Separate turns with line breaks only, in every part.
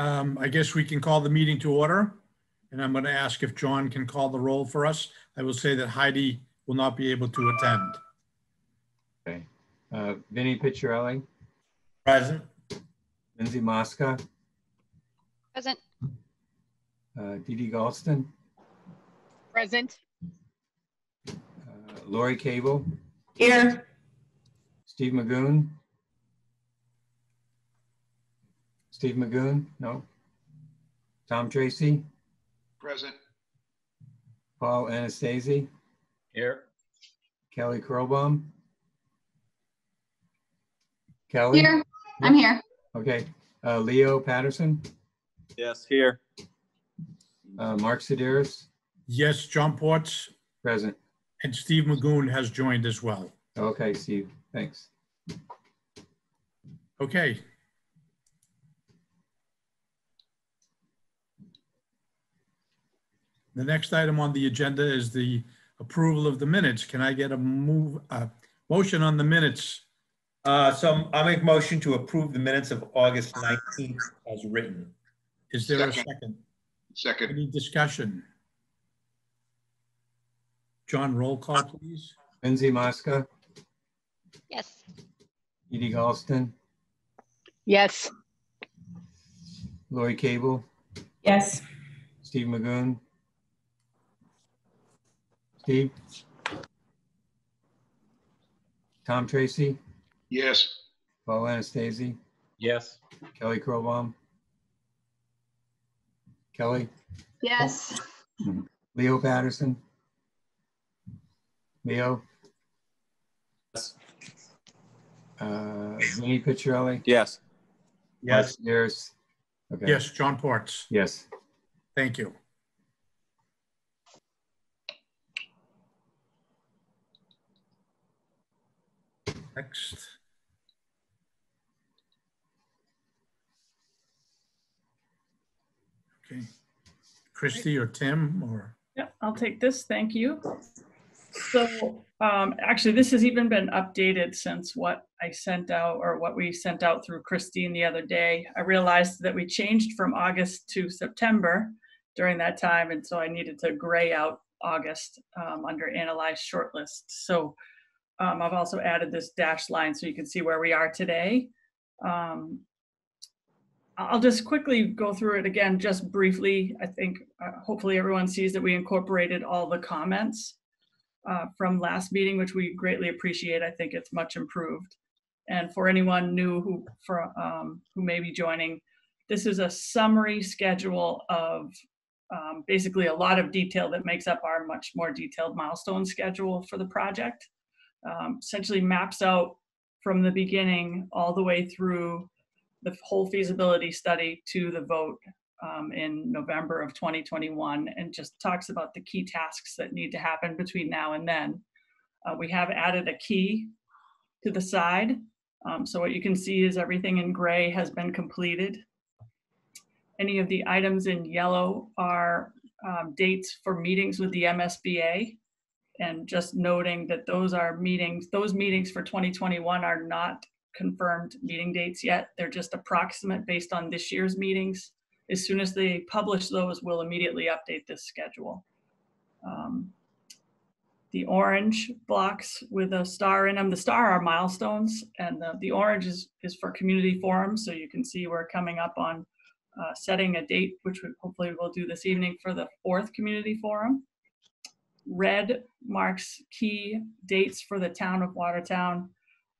I guess we can call the meeting to order. And I'm going to ask if John can call the roll for us. I will say that Heidi will not be able to attend.
Okay. Vinnie Picciarelli.
Present.
Lindsay Mosca.
Present.
Dee Dee Galston.
Present.
Lori Cable.
Here.
Steve Magoon. Steve Magoon, no. Tom Tracy.
Present.
Paul Anastasi.
Here.
Kelly Krobbaum. Kelly?
Here. I'm here.
Okay. Leo Patterson.
Yes, here.
Mark Sideris.
Yes, John Ports
Present.
and Steve Magoon has joined as well.
Okay, Steve. Thanks.
Okay. The next item on the agenda is the approval of the minutes. Can I get a motion on the minutes?
So I'll make motion to approve the minutes of August 19th as written.
Is there a second?
Second.
Any discussion? John, roll call, please.
Lindsay Mosca.
Yes.
Dee Dee Galston.
Yes.
Lori Cable.
Yes.
Steve Magoon. Steve. Tom Tracy.
Yes.
Paul Anastasi.
Yes.
Kelly Krobbaum. Kelly.
Yes.
Leo Patterson. Leo.
Yes.
Vinnie Picciarelli.
Yes.
Yes.
Yes. Okay.
Yes, John Ports.
Yes.
Thank you. Next. Okay. Christy or Tim or?
Yeah, I'll take this. Thank you. So actually, this has even been updated since what I sent out or what we sent out through Christine the other day. I realized that we changed from August to September during that time. And so I needed to gray out August under analyze shortlist. So I've also added this dashed line so you can see where we are today. I'll just quickly go through it again, just briefly. I think hopefully everyone sees that we incorporated all the comments from last meeting, which we greatly appreciate. I think it's much improved. And for anyone new who may be joining, this is a summary schedule of basically a lot of detail that makes up our much more detailed milestone schedule for the project. Essentially maps out from the beginning all the way through the whole feasibility study to the vote in November of 2021, and just talks about the key tasks that need to happen between now and then. We have added a key to the side. So what you can see is everything in gray has been completed. Any of the items in yellow are dates for meetings with the MSBA. And just noting that those meetings for 2021 are not confirmed meeting dates yet. They're just approximate based on this year's meetings. As soon as they publish those, we'll immediately update this schedule. The orange blocks with a star in them, the star are milestones, and the orange is for community forums. So you can see we're coming up on setting a date, which hopefully we'll do this evening for the 4th community forum. Red marks key dates for the town of Watertown.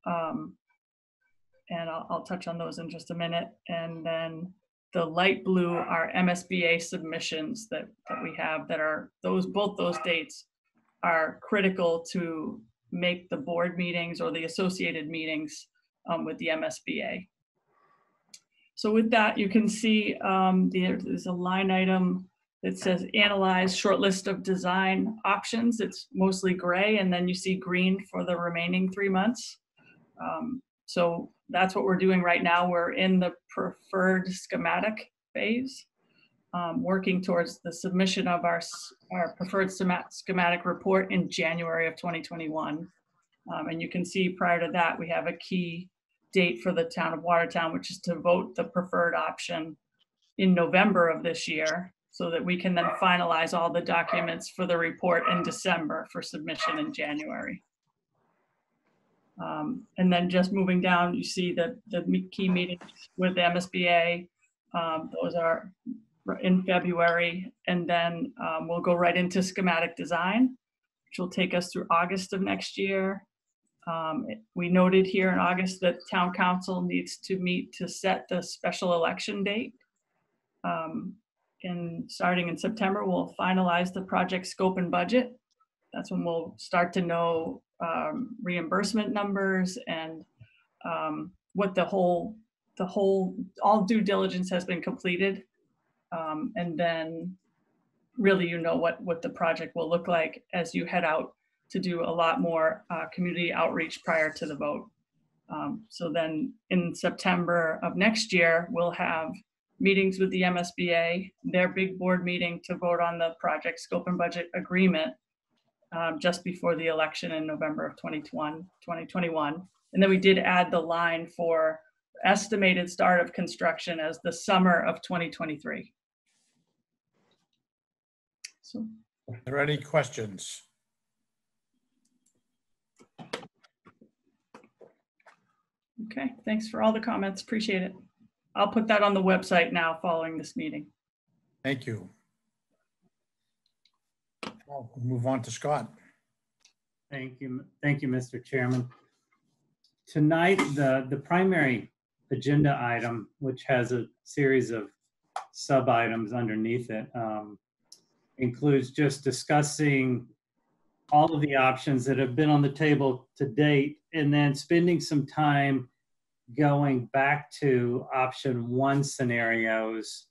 And I'll touch on those in just a minute. And then the light blue are MSBA submissions that we have that are both those dates are critical to make the board meetings or the associated meetings with the MSBA. So with that, you can see there's a line item that says analyze short list of design options. It's mostly gray, and then you see green for the remaining 3 months. So that's what we're doing right now. We're in the preferred schematic phase, working towards the submission of our preferred schematic report in January of 2021. And you can see prior to that, we have a key date for the town of Watertown, which is to vote the preferred option in November of this year so that we can then finalize all the documents for the report in December for submission in January. And then just moving down, you see that the key meetings with the MSBA, those are in February. And then we'll go right into schematic design, which will take us through August of next year. We noted here in August that town council needs to meet to set the special election date. And starting in September, we'll finalize the project scope and budget. That's when we'll start to know reimbursement numbers and what all due diligence has been completed. And then really, you know what the project will look like as you head out to do a lot more community outreach prior to the vote. So then in September of next year, we'll have meetings with the MSBA, their big board meeting to vote on the project scope and budget agreement just before the election in November of 2021. And then we did add the line for estimated start of construction as the summer of 2023. So,
Are there any questions?
okay, thanks for all the comments. Appreciate it. I'll put that on the website now following this meeting.
Thank you. Well, we'll move on to Scott.
Thank you, Mr. Chairman. Tonight, the primary agenda item, which has a series of sub-items underneath it, includes just discussing all of the options that have been on the table to date, and then spending some time going back to option 1 scenarios.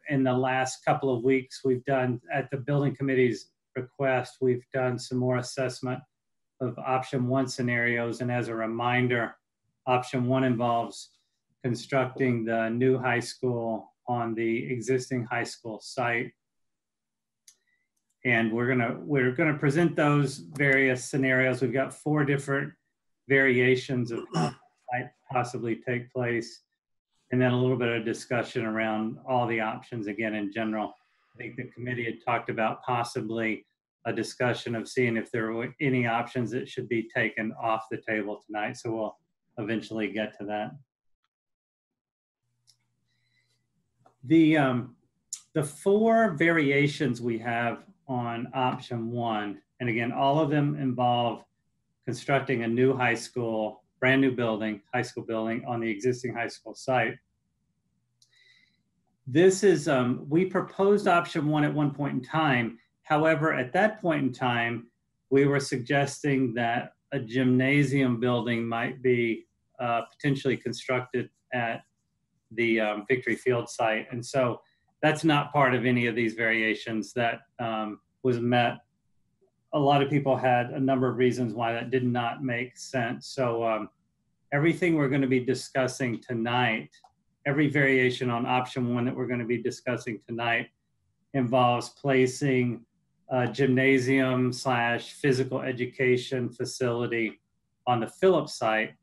In the last couple of weeks, we've done, at the building committee's request, we've done some more assessment of option 1 scenarios. And as a reminder, option 1 involves constructing the new high school on the existing high school site. And we're gonna present those various scenarios. We've got 4 different variations of how it might possibly take place. And then a little bit of discussion around all the options again in general. I think the committee had talked about possibly a discussion of seeing if there were any options that should be taken off the table tonight. So we'll eventually get to that. The 4 variations we have on option 1, and again, all of them involve constructing a new high school, brand new building, high school building on the existing high school site. This is, we proposed option 1 at one point in time. However, at that point in time, we were suggesting that a gymnasium building might be potentially constructed at the Victory Field site. And so that's not part of any of these variations. That was met. A lot of people had a number of reasons why that did not make sense. So everything we're going to be discussing tonight, every variation on option 1 that we're going to be discussing tonight involves placing a gymnasium / physical education facility on the Phillips site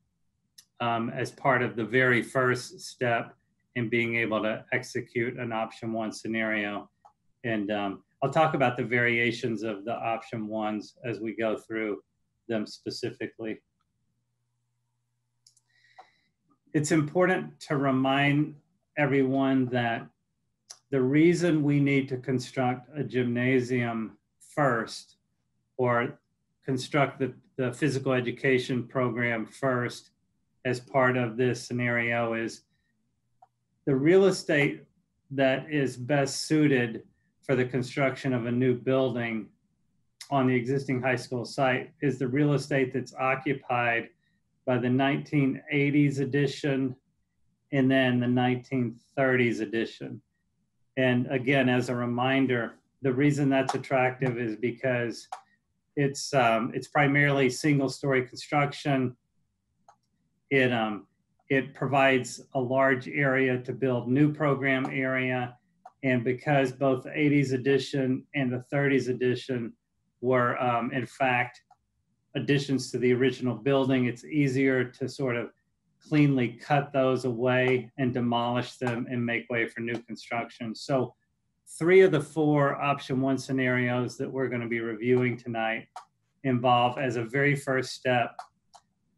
as part of the very first step in being able to execute an option 1 scenario. And I'll talk about the variations of the option 1s as we go through them specifically. It's important to remind everyone that the reason we need to construct a gymnasium first, or construct the physical education program first as part of this scenario, is the real estate that is best suited for the construction of a new building on the existing high school site is the real estate that's occupied by the 1980s edition and then the 1930s edition. And again, as a reminder, the reason that's attractive is because it's primarily single-story construction. It provides a large area to build new program area. And because both the 80s edition and the 30s edition were in fact additions to the original building, it's easier to sort of cleanly cut those away and demolish them and make way for new construction. So 3 of the 4 option 1 scenarios that we're going to be reviewing tonight involve, as a very first step,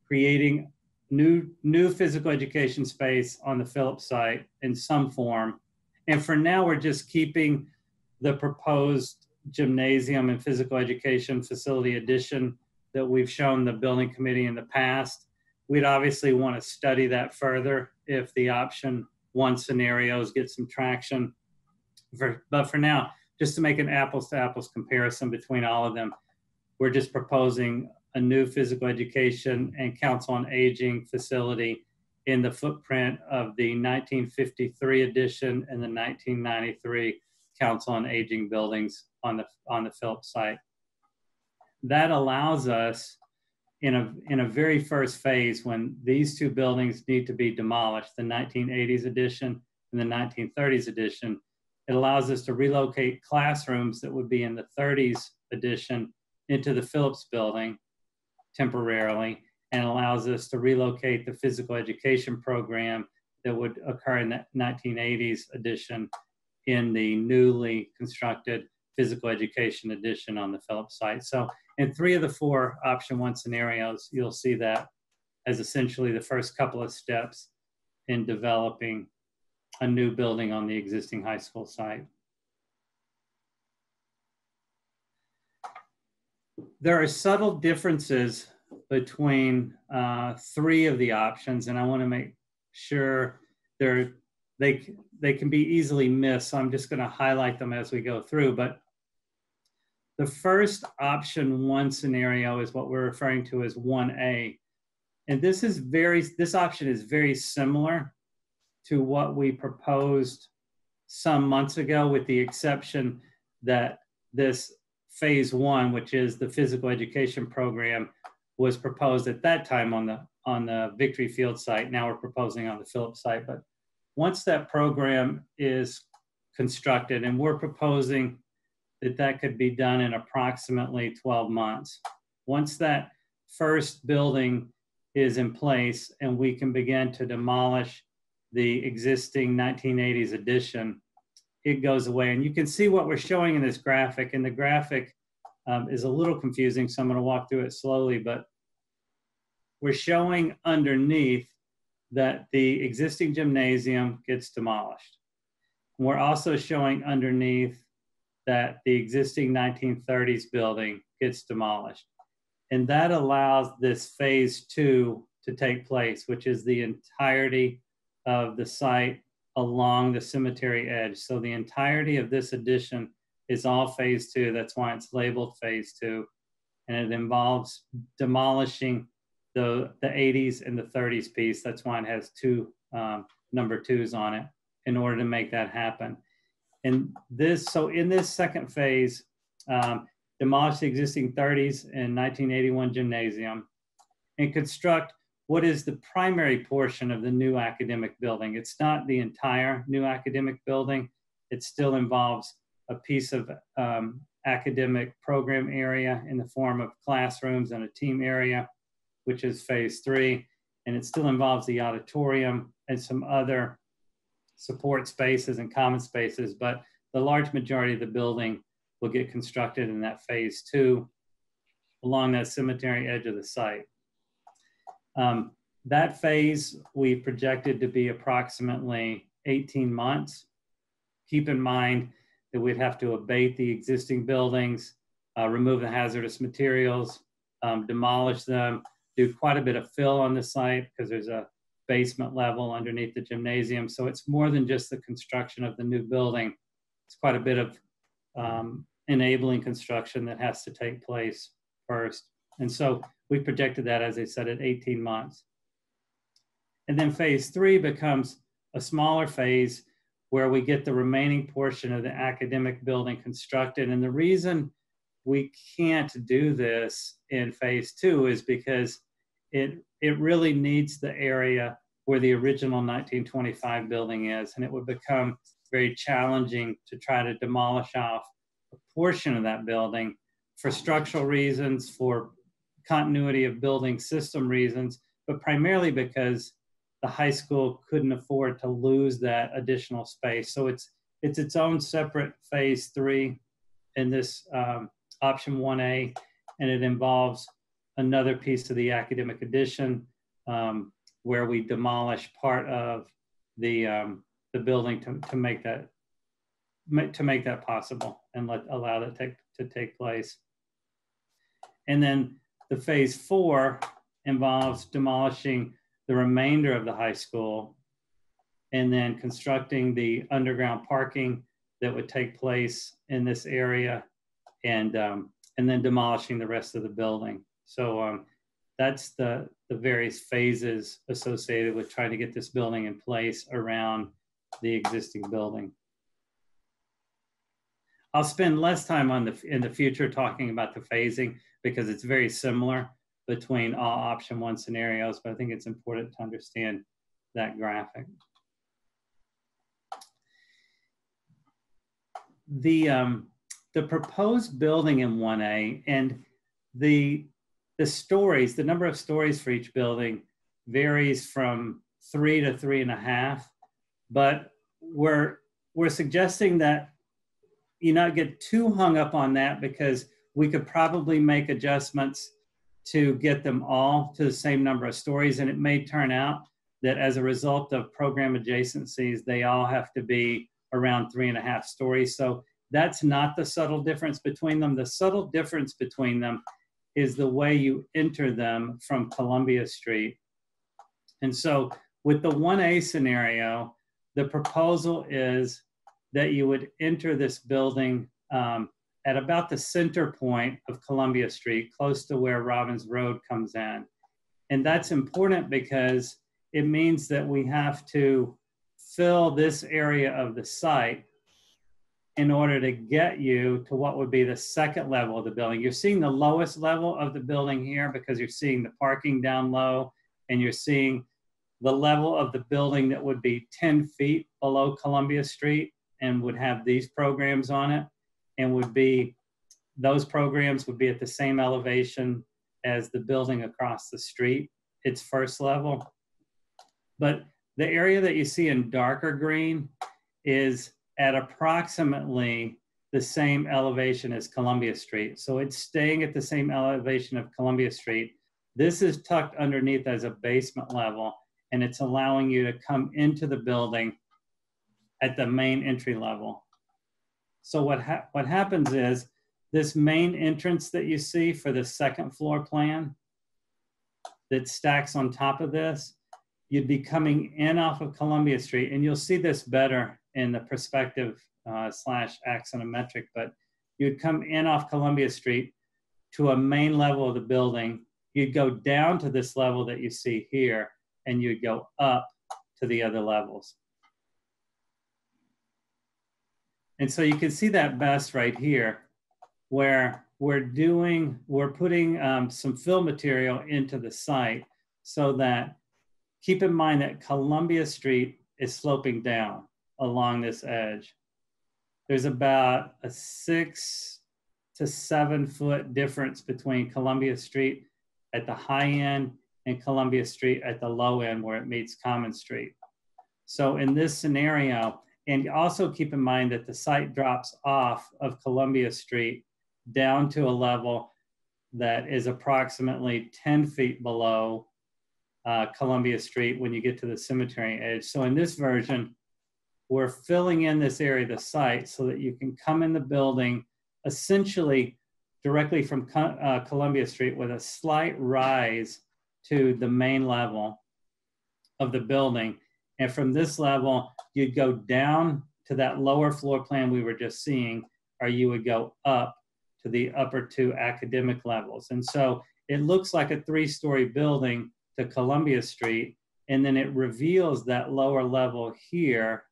creating new physical education space on the Phillips site in some form. And for now, we're just keeping the proposed gymnasium and physical education facility addition that we've shown the building committee in the past. We'd obviously want to study that further if the option 1 scenarios get some traction. But for now, just to make an apples to apples comparison between all of them, we're just proposing a new physical education and council on aging facility in the footprint of the 1953 edition and the 1993 council on aging buildings on the Phillips site. That allows us in a very first phase, when these 2 buildings need to be demolished, the 1980s edition and the 1930s edition, it allows us to relocate classrooms that would be in the 30s edition into the Phillips building temporarily, and allows us to relocate the physical education program that would occur in the 1980s edition in the newly constructed physical education edition on the Phillips site. So in 3 of the 4 option 1 scenarios, you'll see that as essentially the first couple of steps in developing a new building on the existing high school site. There are subtle differences between 3 of the options, and I want to make sure they can be easily missed. So I'm just going to highlight them as we go through. But the first option 1 scenario is what we're referring to as 1A. And this option is very similar to what we proposed some months ago, with the exception that this phase 1, which is the physical education program, was proposed at that time on the Victory Field site. Now we're proposing on the Phillips site. But once that program is constructed, and we're proposing that could be done in approximately 12 months. Once that first building is in place and we can begin to demolish the existing 1980s edition, it goes away. And you can see what we're showing in this graphic, and the graphic is a little confusing, so I'm going to walk through it slowly, but we're showing underneath that the existing gymnasium gets demolished. We're also showing underneath that the existing 1930s building gets demolished. And that allows this phase 2 to take place, which is the entirety of the site along the cemetery edge. So the entirety of this addition is all phase 2. That's why it's labeled phase 2. And it involves demolishing the 80s and the 30s piece. That's why it has 2 number 2s on it in order to make that happen. And so in this second phase, demolish the existing 30s and 1981 gymnasium and construct what is the primary portion of the new academic building. It's not the entire new academic building. It still involves a piece of academic program area in the form of classrooms and a team area, which is phase 3. And it still involves the auditorium and some other support spaces and common spaces, but the large majority of the building will get constructed in that phase 2 along that cemetery edge of the site. That phase we projected to be approximately 18 months. Keep in mind that we'd have to abate the existing buildings, remove the hazardous materials, demolish them, do quite a bit of fill on the site because there's a basement level underneath the gymnasium. So it's more than just the construction of the new building. It's quite a bit of enabling construction that has to take place first. And so we projected that, as I said, at 18 months. And then phase 3 becomes a smaller phase where we get the remaining portion of the academic building constructed. And the reason we can't do this in phase 2 is because it really needs the area where the original 1925 building is, and it would become very challenging to try to demolish off a portion of that building for structural reasons, for continuity of building system reasons, but primarily because the high school couldn't afford to lose that additional space. So it's its own separate phase 3 in this option 1A, and it involves another piece of the academic addition where we demolish part of the building to make that possible and allow that to take place. And then the phase 4 involves demolishing the remainder of the high school and then constructing the underground parking that would take place in this area, and then demolishing the rest of the building. So that's the various phases associated with trying to get this building in place around the existing building. I'll spend less time in the future talking about the phasing because it's very similar between all option 1 scenarios, but I think it's important to understand that graphic. The proposed building in 1A and the stories, the number of stories for each building varies from 3 to 3.5, but we're suggesting that you not get too hung up on that because we could probably make adjustments to get them all to the same number of stories, and it may turn out that as a result of program adjacencies, they all have to be around 3.5 stories. So that's not the subtle difference between them. The subtle difference between them is the way you enter them from Columbia Street. And so with the 1A scenario, the proposal is that you would enter this building at about the center point of Columbia Street, close to where Robbins Road comes in. And that's important because it means that we have to fill this area of the site in order to get you to what would be the second level of the building. You're seeing the lowest level of the building here because you're seeing the parking down low, and you're seeing the level of the building that would be 10 feet below Columbia Street and would have these programs on it, and those programs would be at the same elevation as the building across the street, its first level. But the area that you see in darker green is at approximately the same elevation as Columbia Street. So it's staying at the same elevation of Columbia Street. This is tucked underneath as a basement level, and it's allowing you to come into the building at the main entry level. So what happens is this main entrance that you see for the second floor plan that stacks on top of this, you'd be coming in off of Columbia Street, and you'll see this better in the perspective / axonometric, but you'd come in off Columbia Street to a main level of the building. You'd go down to this level that you see here, and you'd go up to the other levels. And so you can see that best right here, where we're putting some fill material into the site so that, keep in mind that Columbia Street is sloping down along this edge. There's about a 6 to 7 foot difference between Columbia Street at the high end and Columbia Street at the low end where it meets Common Street. So in this scenario, and also keep in mind that the site drops off of Columbia Street down to a level that is approximately 10 feet below Columbia Street when you get to the cemetery edge. So in this version, we're filling in this area of the site so that you can come in the building essentially directly from Columbia Street with a slight rise to the main level of the building. And from this level, you'd go down to that lower floor plan we were just seeing, or you would go up to the upper 2 academic levels. And so it looks like a 3-story building to Columbia Street, and then it reveals that lower level here,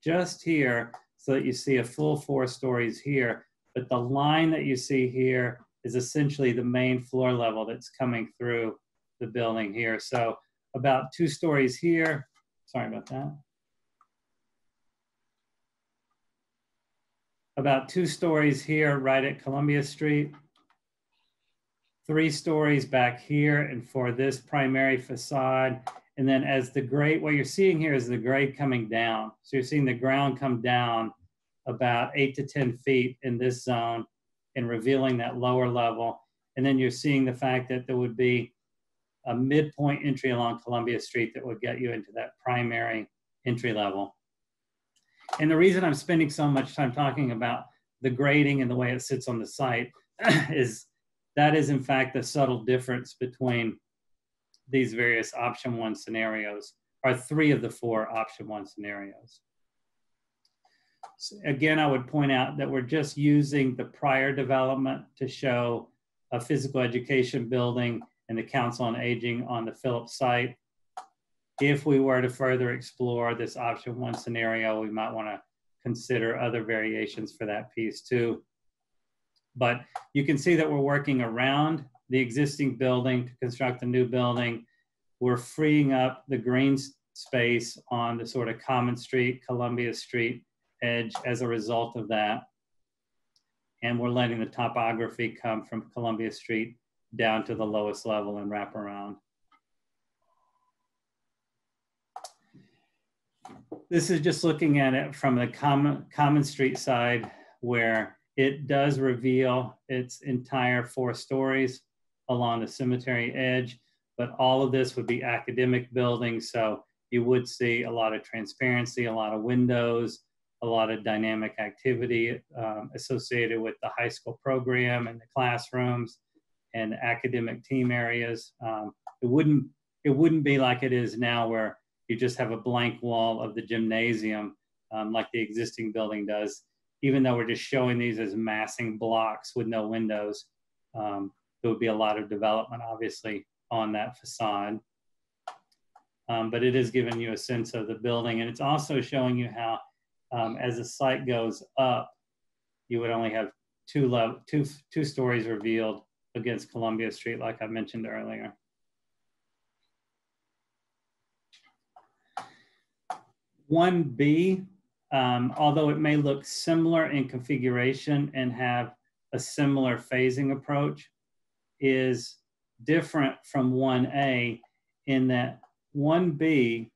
just here, so that you see a full 4 stories here. But the line that you see here is essentially the main floor level that's coming through the building here. So about 2 stories here. Sorry about that. About 2 stories here right at Columbia Street. 3 stories back here, and for this primary facade, And then as the grade, what you're seeing here is the grade coming down. So you're seeing the ground come down about 8 to 10 feet in this zone and revealing that lower level. And then you're seeing the fact that there would be a midpoint entry along Columbia Street that would get you into that primary entry level. And the reason I'm spending so much time talking about the grading and the way it sits on the site is that is in fact the subtle difference between these various option 1 scenarios, or 3 of the 4 option 1 scenarios. So again, I would point out that we're just using the prior development to show a physical education building and the Council on Aging on the Phillips site. If we were to further explore this option 1 scenario, we might want to consider other variations for that piece too. But you can see that we're working around the existing building to construct a new building. We're freeing up the green space on the sort of Common Street, Columbia Street edge as a result of that. And we're letting the topography come from Columbia Street down to the lowest level and wrap around. This is just looking at it from the Common Street side, where it does reveal its entire 4 stories along the cemetery edge, but all of this would be academic buildings. So you would see a lot of transparency, a lot of windows, a lot of dynamic activity associated with the high school program and the classrooms and academic team areas. It wouldn't be like it is now, where you just have a blank wall of the gymnasium like the existing building does. Even though we're just showing these as massing blocks with no windows, there would be a lot of development obviously on that facade. But it is giving you a sense of the building, and it's also showing you how as the site goes up, you would only have two stories revealed against Columbia Street, like I mentioned earlier. One B, although it may look similar in configuration and have a similar phasing approach, is different from 1A in that 1B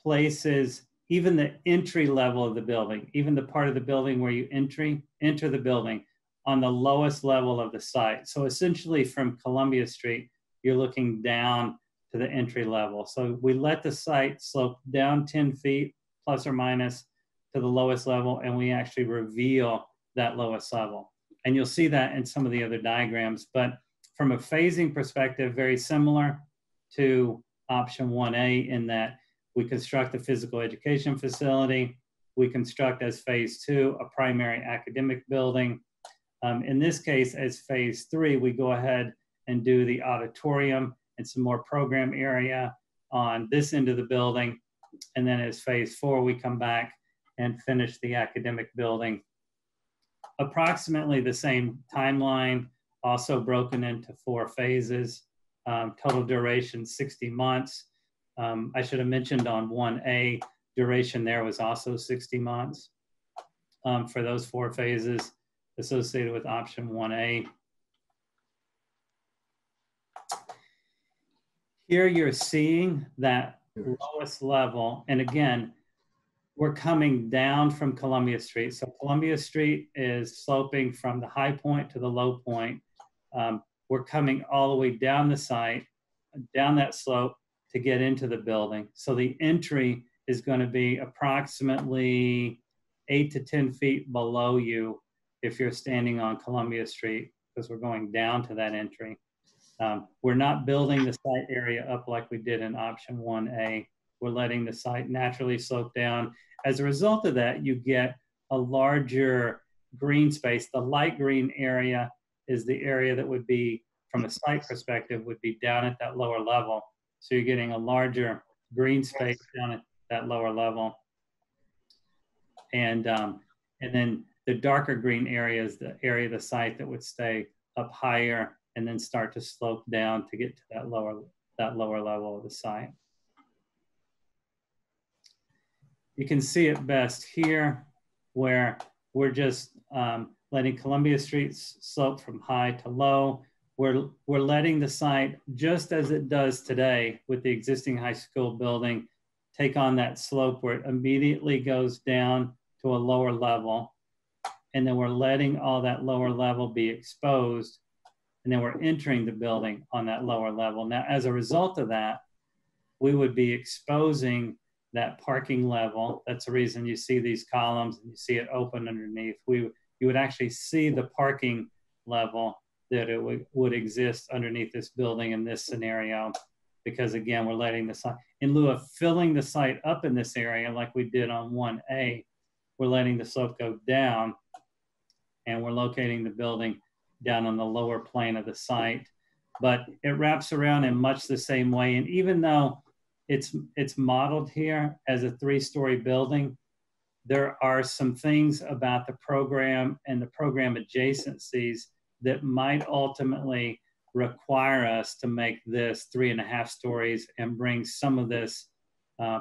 places even the entry level of the building, even the part of the building where you enter the building, on the lowest level of the site. So essentially from Columbia Street, you're looking down to the entry level. So we let the site slope down 10 feet plus or minus to the lowest level, and we actually reveal that lowest level. And you'll see that in some of the other diagrams, but from a phasing perspective, very similar to option 1A in that we construct a physical education facility. We construct as phase 2 a primary academic building. In this case, as phase 3, we go ahead and do the auditorium and some more program area on this end of the building. And then as phase 4, we come back and finish the academic building. Approximately the same timeline, also broken into 4 phases. Total duration 60 months. I should have mentioned on 1A, duration there was also 60 months for those 4 phases associated with option 1A. Here you're seeing that lowest level. And again, we're coming down from Columbia Street. So Columbia Street is sloping from the high point to the low point. We're coming all the way down the site, down that slope to get into the building. So the entry is going to be approximately 8 to 10 feet below you if you're standing on Columbia Street, because we're going down to that entry. We're not building the site area up like we did in option 1A. We're letting the site naturally slope down. As a result of that, you get a larger green space. The light green area is the area that would be, from a site perspective, would be down at that lower level. So you're getting a larger green space down at that lower level. And then the darker green area is the area of the site that would stay up higher and then start to slope down to get to that lower level of the site. You can see it best here, where we're just letting Columbia Street slope from high to low. we're letting the site, just as it does today with the existing high school building, take on that slope where it immediately goes down to a lower level. And then we're letting all that lower level be exposed. And then we're entering the building on that lower level. Now, as a result of that, we would be exposing that parking level. That's the reason you see these columns and you see it open underneath. You would actually see the parking level that it would exist underneath this building in this scenario, because again, we're letting the site, in lieu of filling the site up in this area like we did on 1A, we're letting the slope go down and we're locating the building down on the lower plane of the site. But it wraps around in much the same way. And even though it's modeled here as a 3-story building, there are some things about the program and the program adjacencies that might ultimately require us to make this 3.5 stories and bring some of this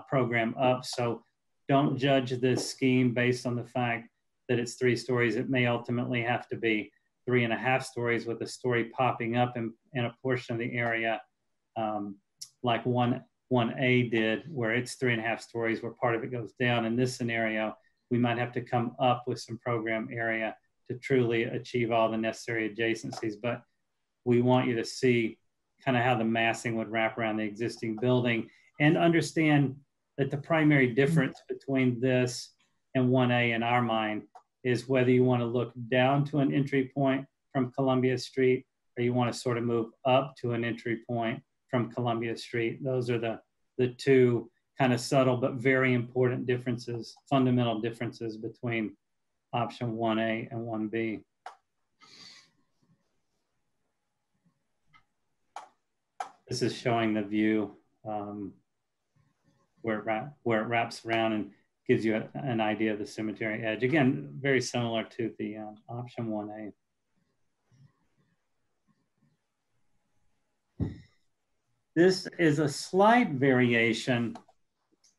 program up. So don't judge this scheme based on the fact that it's 3 stories. It may ultimately have to be 3.5 stories with a story popping up in a portion of the area, like 1A did, where it's 3.5 stories, where part of it goes down. In this scenario, we might have to come up with some program area to truly achieve all the necessary adjacencies. But we want you to see kind of how the massing would wrap around the existing building, and understand that the primary difference between this and 1A in our mind is whether you want to look down to an entry point from Columbia Street, or you want to sort of move up to an entry point from Columbia Street. Those are the two kind of subtle but very important differences, fundamental differences between option 1A and 1B. This is showing the view where it wraps around and gives you an idea of the cemetery edge. Again, very similar to the option 1A. This is a slight variation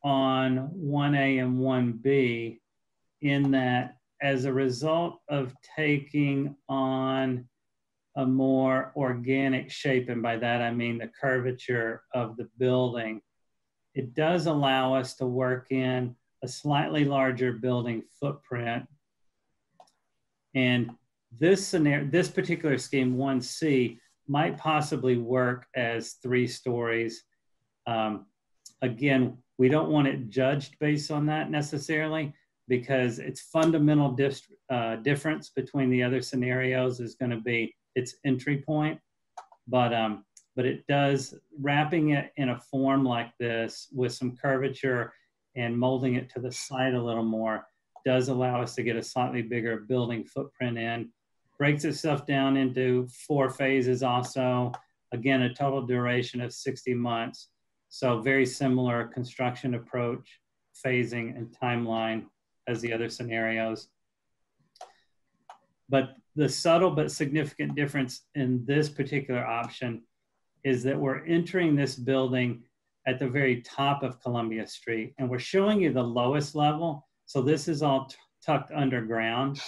on 1A and 1B, in that as a result of taking on a more organic shape, and by that I mean the curvature of the building, it does allow us to work in a slightly larger building footprint. And this scenario, this particular scheme, 1C, might possibly work as 3 stories. Again, we don't want it judged based on that necessarily, because its fundamental difference between the other scenarios is going to be its entry point. But it does, wrapping it in a form like this with some curvature and molding it to the side a little more, does allow us to get a slightly bigger building footprint in. Breaks itself down into 4 phases also. Again, a total duration of 60 months. So very similar construction approach, phasing, and timeline as the other scenarios. But the subtle but significant difference in this particular option is that we're entering this building at the very top of Columbia Street, and we're showing you the lowest level. So this is all tucked underground.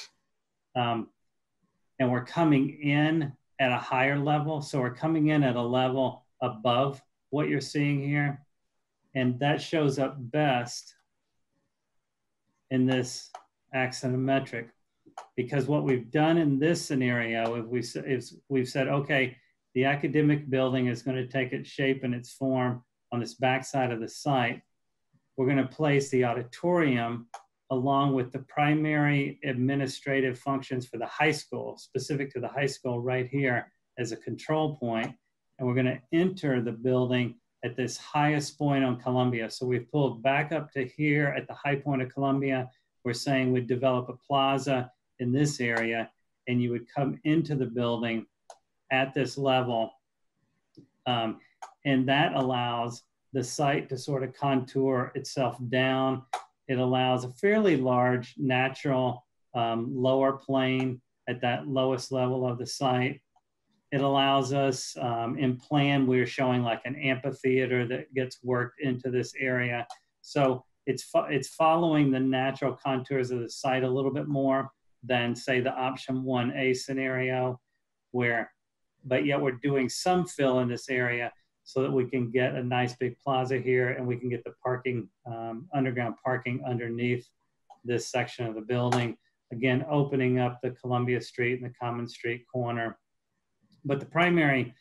And we're coming in at a higher level. So we're coming in at a level above what you're seeing here. And that shows up best in this axonometric, because what we've done in this scenario is we've said, okay, the academic building is going to take its shape and its form on this backside of the site. We're going to place the auditorium along with the primary administrative functions for the high school, specific to the high school right here as a control point. And we're going to enter the building at this highest point on Columbia. So we've pulled back up to here at the high point of Columbia. We're saying we'd develop a plaza in this area, and you would come into the building at this level. And that allows the site to sort of contour itself down. It allows a fairly large natural lower plane at that lowest level of the site. It allows us, in plan, we're showing like an amphitheater that gets worked into this area. So it's following the natural contours of the site a little bit more than, say, the option 1A scenario, where but yet we're doing some fill in this area so that we can get a nice big plaza here and we can get the parking, underground parking underneath this section of the building. Again, opening up the Columbia Street and the Common Street corner. But the primary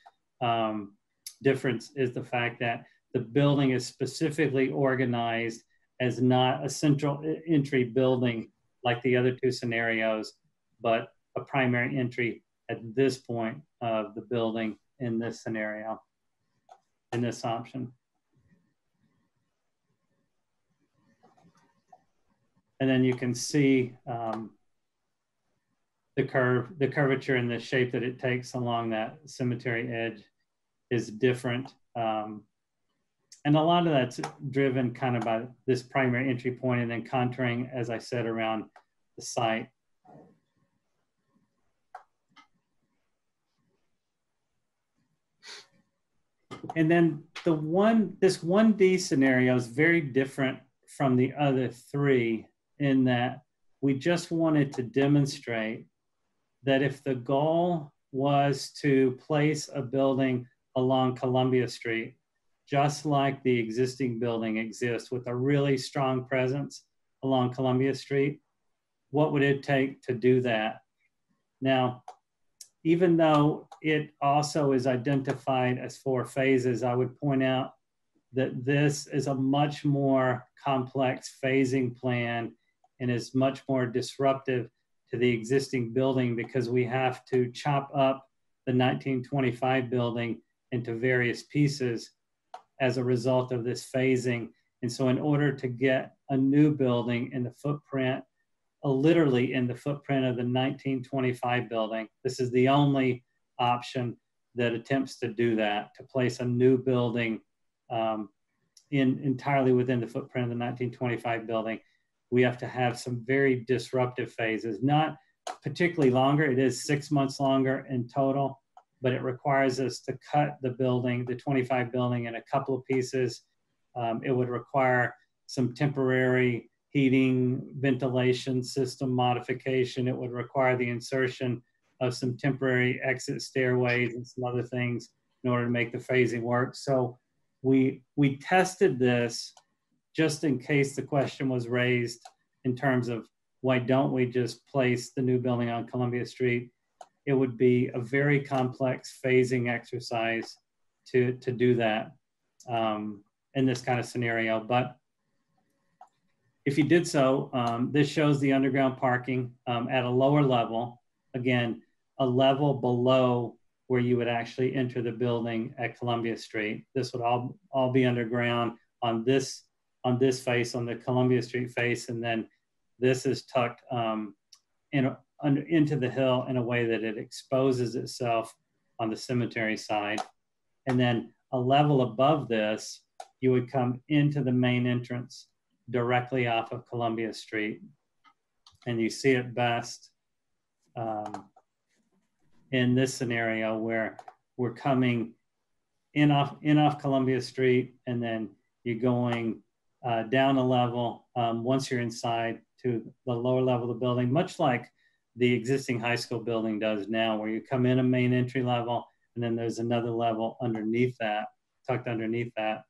difference is the fact that the building is specifically organized as not a central entry building like the other two scenarios, but a primary entry at this point of the building in this scenario, in this option. And then you can see the curvature and the shape that it takes along that cemetery edge is different. And a lot of that's driven kind of by this primary entry point and then contouring, as I said, around the site. And then this 1D scenario is very different from the other three in that we just wanted to demonstrate that if the goal was to place a building along Columbia Street, just like the existing building exists with a really strong presence along Columbia Street, what would it take to do that? Now, even though it also is identified as 4 phases, I would point out that this is a much more complex phasing plan and is much more disruptive to the existing building because we have to chop up the 1925 building into various pieces as a result of this phasing. And so in order to get a new building in the footprint, literally in the footprint of the 1925 building, this is the only option that attempts to do that, to place a new building entirely within the footprint of the 1925 building. We have to have some very disruptive phases, not particularly longer. It is 6 months longer in total, but it requires us to cut the building, the 25 building, in a couple of pieces. It would require some temporary heating, ventilation system modification. It would require the insertion of some temporary exit stairways and some other things in order to make the phasing work. So we tested this just in case the question was raised in terms of why don't we just place the new building on Columbia Street? It would be a very complex phasing exercise to do that in this kind of scenario. But if you did so, this shows the underground parking at a lower level. Again, a level below where you would actually enter the building at Columbia Street. This would all be underground on this face, on the Columbia Street face, and then this is tucked into the hill in a way that it exposes itself on the cemetery side. And then a level above this, you would come into the main entrance directly off of Columbia Street. And you see it best in this scenario where we're coming in off Columbia Street, and then you're going down a level once you're inside to the lower level of the building, much like the existing high school building does now, where you come in a main entry level, and then there's another level underneath that, tucked underneath that.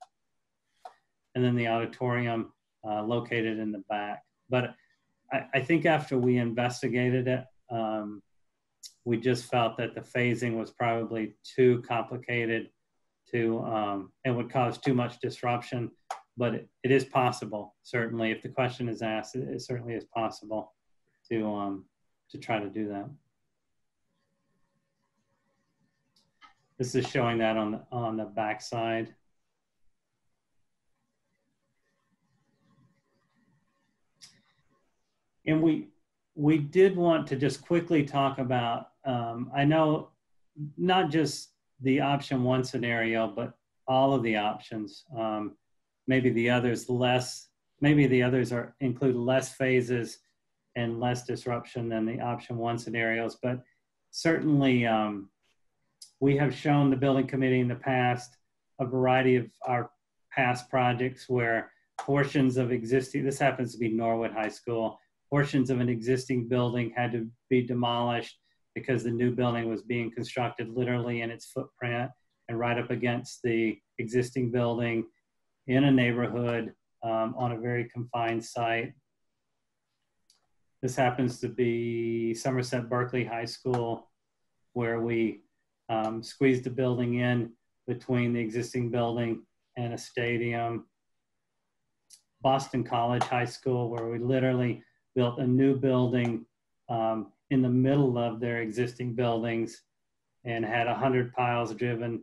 And then the auditorium located in the back. But I think after we investigated it, we just felt that the phasing was probably too complicated to, and would cause too much disruption. But it is possible, certainly, if the question is asked, it certainly is possible to try to do that. This is showing that on the back side. And we did want to just quickly talk about, I know not just the option 1 scenario, but all of the options. Maybe the others include less phases and less disruption than the option 1 scenarios. But certainly we have shown the building committee in the past a variety of our past projects where portions of existing, this happens to be Norwood High School, portions of an existing building had to be demolished because the new building was being constructed literally in its footprint and right up against the existing building in a neighborhood on a very confined site. This happens to be Somerset Berkeley High School, where we squeezed the building in between the existing building and a stadium. Boston College High School, where we literally built a new building in the middle of their existing buildings and had 100 piles driven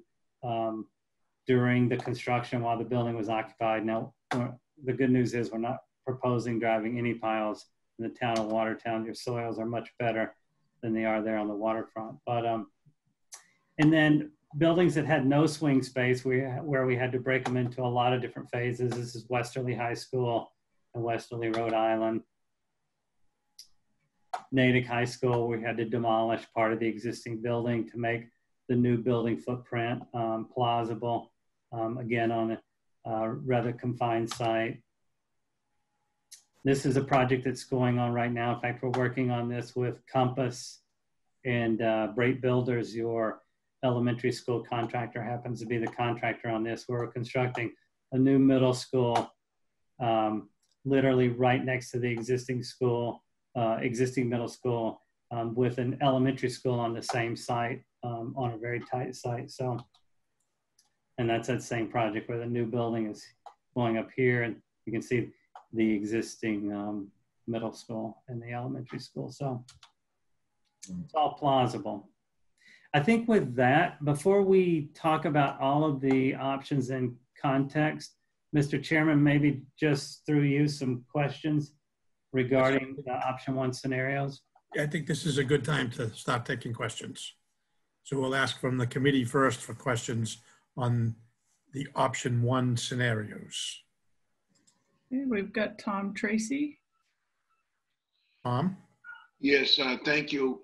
during the construction while the building was occupied. Now, the good news is we're not proposing driving any piles in the town of Watertown. Your soils are much better than they are there on the waterfront. But and then buildings that had no swing space, where we had to break them into a lot of different phases. This is Westerly High School in Westerly, Rhode Island. Natick High School, we had to demolish part of the existing building to make the new building footprint plausible, again on a rather confined site. This is a project that's going on right now. In fact, we're working on this with Compass and Brate Builders. Your elementary school contractor happens to be the contractor on this. We're constructing a new middle school, literally right next to the existing school, existing middle school, with an elementary school on the same site, on a very tight site. So, and that's that same project where the new building is going up here, and you can see the existing middle school and the elementary school. So it's all plausible. I think with that, before we talk about all of the options in context, Mr. Chairman, maybe just through you some questions regarding the option 1 scenarios.
I think this is a good time to start taking questions. So we'll ask from the committee first for questions on the option 1 scenarios.
Okay, we've got Tom Tracy.
Tom?
Yes, thank you.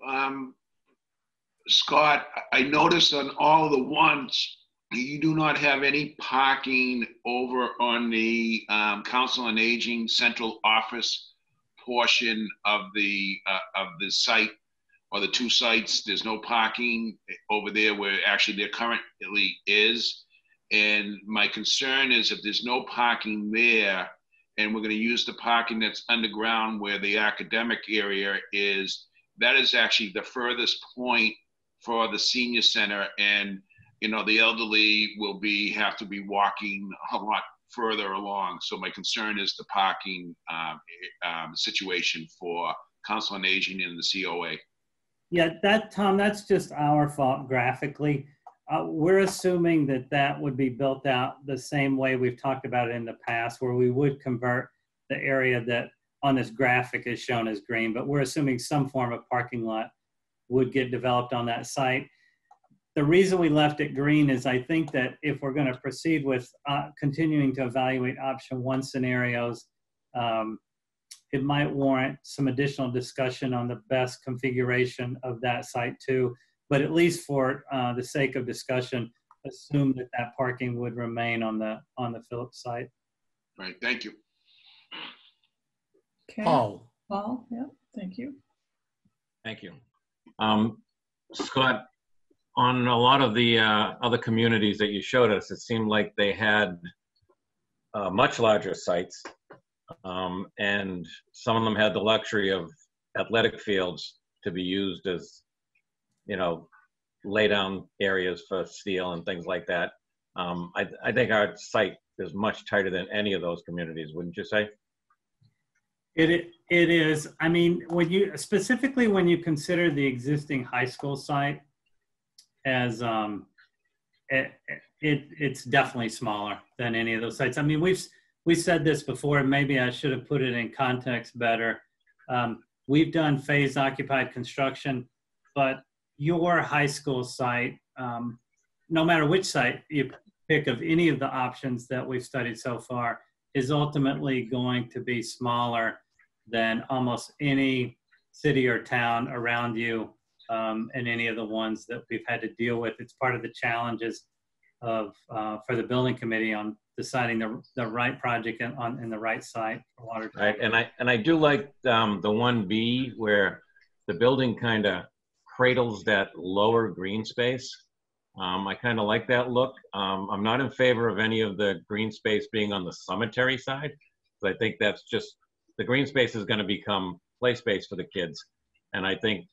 Scott, I noticed on all the ones, you do not have any parking over on the Council on Aging central office portion of the site, or the 2 sites. There's no parking over there where actually there currently is. And my concern is if there's no parking there, and we're going to use the parking that's underground where the academic area is, that is actually the furthest point for the senior center. And, you know, the elderly will have to be walking a lot further along. So my concern is the parking situation for Council on Aging and the COA.
Yeah, Tom, that's just our fault graphically. We're assuming that that would be built out the same way we've talked about it in the past, where we would convert the area that on this graphic is shown as green, but we're assuming some form of parking lot would get developed on that site. The reason we left it green is I think that if we're going to proceed with continuing to evaluate option 1 scenarios, it might warrant some additional discussion on the best configuration of that site too. But at least for the sake of discussion, assume that that parking would remain on the Phillips site.
Right, thank you.
Okay.
Paul?
Paul, yeah, thank you.
Thank you. Scott, on a lot of the other communities that you showed us, it seemed like they had much larger sites, and some of them had the luxury of athletic fields to be used as, you know, lay down areas for steel and things like that. I think our site is much tighter than any of those communities, wouldn't you say?
It is. I mean, when you consider the existing high school site as it's definitely smaller than any of those sites. I mean, we said this before, and maybe I should have put it in context better. We've done phase occupied construction, but your high school site, no matter which site you pick of any of the options that we've studied so far, is ultimately going to be smaller than almost any city or town around you, and any of the ones that we've had to deal with. It's part of the challenges of for the building committee on deciding the right project in the right site for Watertown.
Right, and I do like the 1B where the building kind of cradles that lower green space. I kind of like that look. I'm not in favor of any of the green space being on the cemetery side, because I think that's just, the green space is going to become play space for the kids. And I think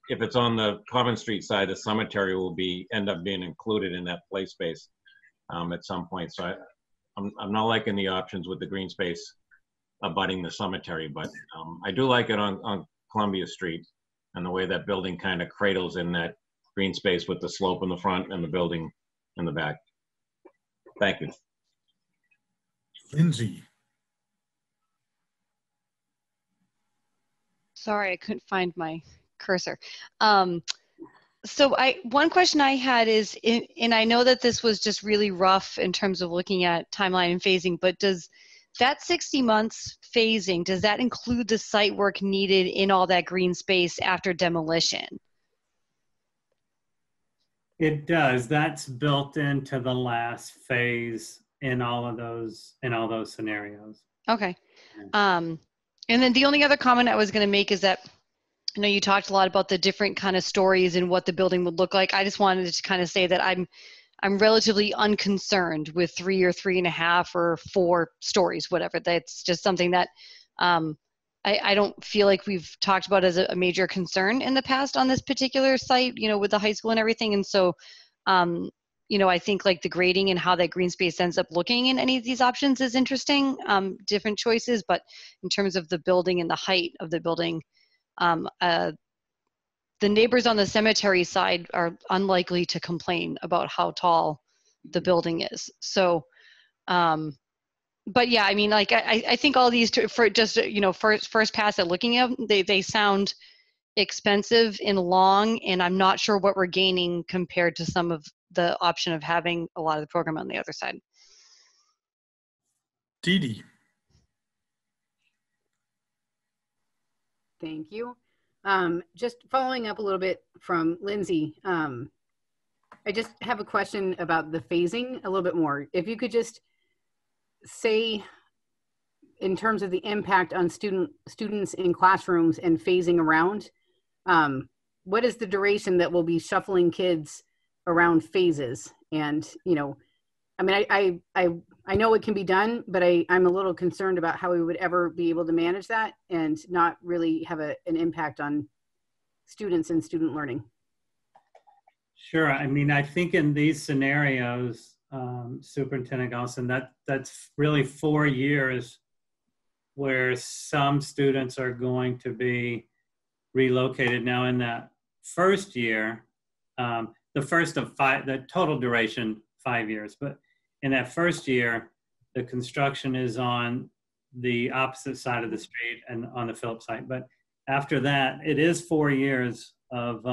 if it's on the Common Street side, the cemetery will end up being included in that play space at some point. So I'm not liking the options with the green space abutting the cemetery, but I do like it on Columbia Street and the way that building kind of cradles in that green space with the slope in the front and the building in the back. Thank you.
Lindsay.
Sorry, I couldn't find my cursor. So one question I had is, and I know that this was just really rough in terms of looking at timeline and phasing, but does that 60 months phasing, does that include the site work needed in all that green space after demolition?
It does. That's built into the last phase in all those scenarios.
Okay. And then the only other comment I was going to make is that, I know you talked a lot about the different kind of stories and what the building would look like. I just wanted to kind of say that I'm relatively unconcerned with 3 or 3.5 or 4 stories, whatever. That's just something that I don't feel like we've talked about as a major concern in the past on this particular site, you know, with the high school and everything. And so, you know, I think like the grading and how that green space ends up looking in any of these options is interesting, different choices. But in terms of the building and the height of the building, the neighbors on the cemetery side are unlikely to complain about how tall the building is. So, but yeah, I mean, like, I think all these, for just, you know, first pass at looking at them, they sound expensive and long, and I'm not sure what we're gaining compared to some of the option of having a lot of the program on the other side.
Dee Dee.
Thank you. Just following up a little bit from Lindsay, I just have a question about the phasing a little bit more. If you could just say, in terms of the impact on students in classrooms and phasing around, what is the duration that we'll be shuffling kids around phases? And, you know, I mean, I know it can be done, but I'm a little concerned about how we would ever be able to manage that and not really have an impact on students and student learning.
Sure. I mean, I think in these scenarios, Superintendent Gosselin, that's really 4 years where some students are going to be relocated. Now in that first year, the first of 5, the total duration, 5 years, but in that first year, the construction is on the opposite side of the street and on the Phillips site. But after that, it is 4 years of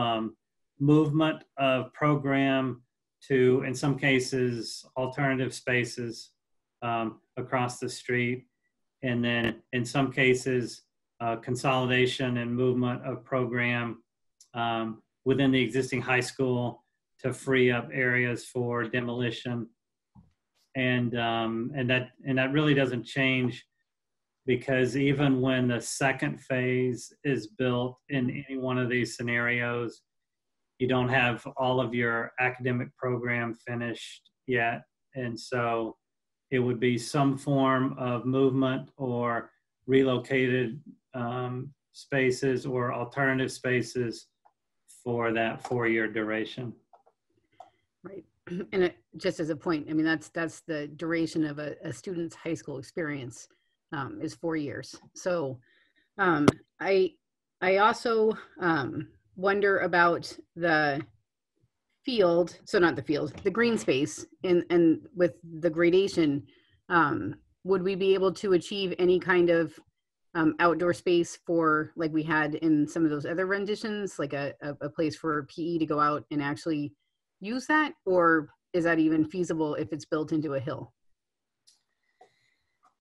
movement of program to, in some cases, alternative spaces across the street. And then in some cases, consolidation and movement of program within the existing high school to free up areas for demolition. And that really doesn't change, because even when the second phase is built in any one of these scenarios, you don't have all of your academic program finished yet. And so it would be some form of movement or relocated spaces or alternative spaces for that 4-year duration.
Right. And just as a point, I mean, that's the duration of a student's high school experience, is 4 years. So I also wonder about the field, so not the field, the green space, and with the gradation, would we be able to achieve any kind of outdoor space for, like we had in some of those other renditions, like a place for PE to go out and actually use that? Or is that even feasible if it's built into a hill?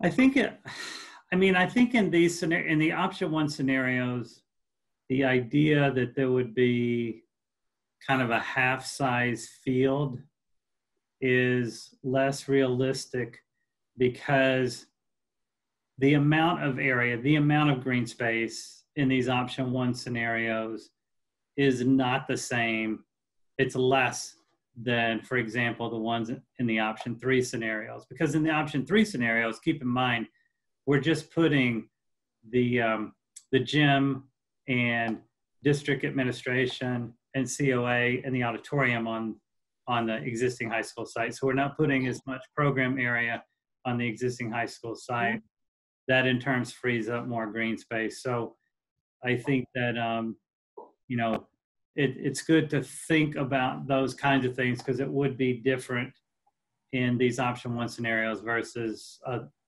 I think in these in the option 1 scenarios, the idea that there would be kind of a half-size field is less realistic, because the amount of area, the amount of green space in these option 1 scenarios is not the same. It's less than, for example, the ones in the option 3 scenarios. Because in the option 3 scenarios, keep in mind, we're just putting the gym and district administration and COA and the auditorium on the existing high school site. So we're not putting as much program area on the existing high school site. That in turn frees up more green space. So I think that, you know, it's good to think about those kinds of things because it would be different in these option 1 scenarios versus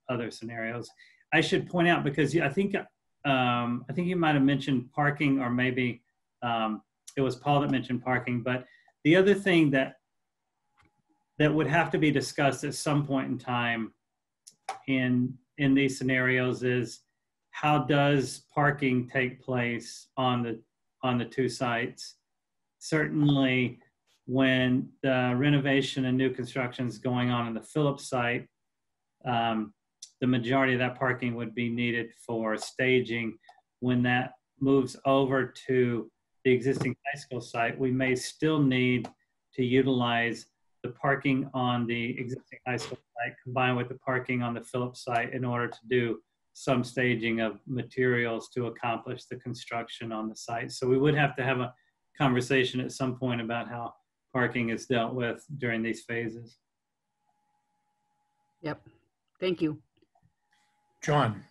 other scenarios. I should point out, because I think you might have mentioned parking, or maybe it was Paul that mentioned parking, but the other thing that would have to be discussed at some point in time in these scenarios is, how does parking take place on the 2 sites? Certainly when the renovation and new construction is going on in the Phillips site, the majority of that parking would be needed for staging. When that moves over to the existing high school site, we may still need to utilize the parking on the existing high school site combined with the parking on the Phillips site in order to do some staging of materials to accomplish the construction on the site. So we would have to have a conversation at some point about how parking is dealt with during these phases.
Yep. Thank you.
John.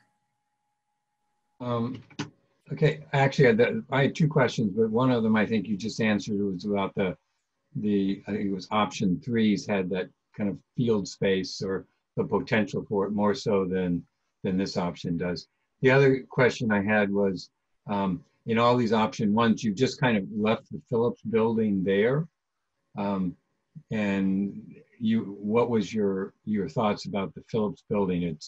Okay, actually, I had 2 questions, but one of them I think you just answered. It was about I think it was option 3's had that kind of field space or the potential for it more so than this option does. The other question I had was, in all these option 1s, you've just kind of left the Phillips building there. And what was your thoughts about the Phillips building?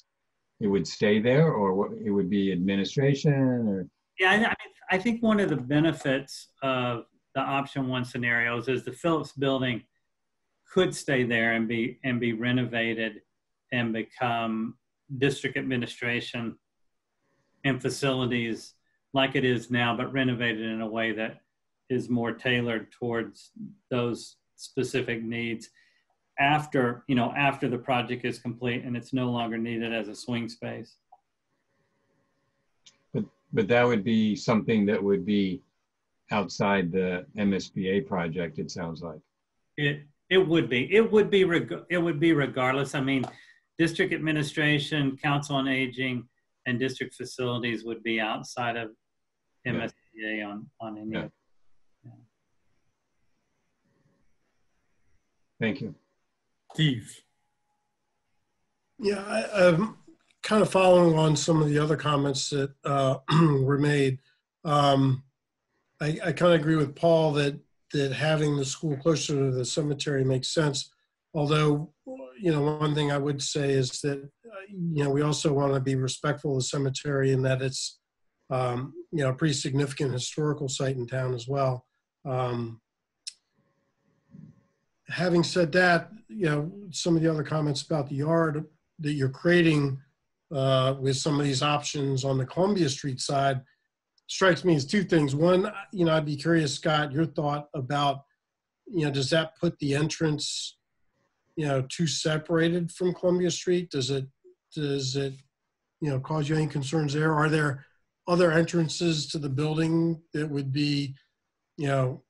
It would stay there, or it would be administration, or?
Yeah, I think one of the benefits of the option 1 scenarios is the Phillips building could stay there and be renovated and become district administration and facilities like it is now, but renovated in a way that is more tailored towards those specific needs after the project is complete and it's no longer needed as a swing space.
But that would be something that would be outside the MSBA project, it sounds like.
It would be regardless. I mean, district administration, council on aging, and district facilities would be outside of MSBA on any of it. Yeah.
Thank you. Steve.
Yeah, I'm kind of following on some of the other comments that were made. I kind of agree with Paul that having the school closer to the cemetery makes sense. Although, one thing I would say is that, we also want to be respectful of the cemetery in that it's, a pretty significant historical site in town as well. Having said that, some of the other comments about the yard that you're creating with some of these options on the Columbia Street side strikes me as 2 things. One, I'd be curious, Scott, your thought about, does that put the entrance, too separated from Columbia Street? Does it, cause you any concerns there? Are there other entrances to the building that would be, for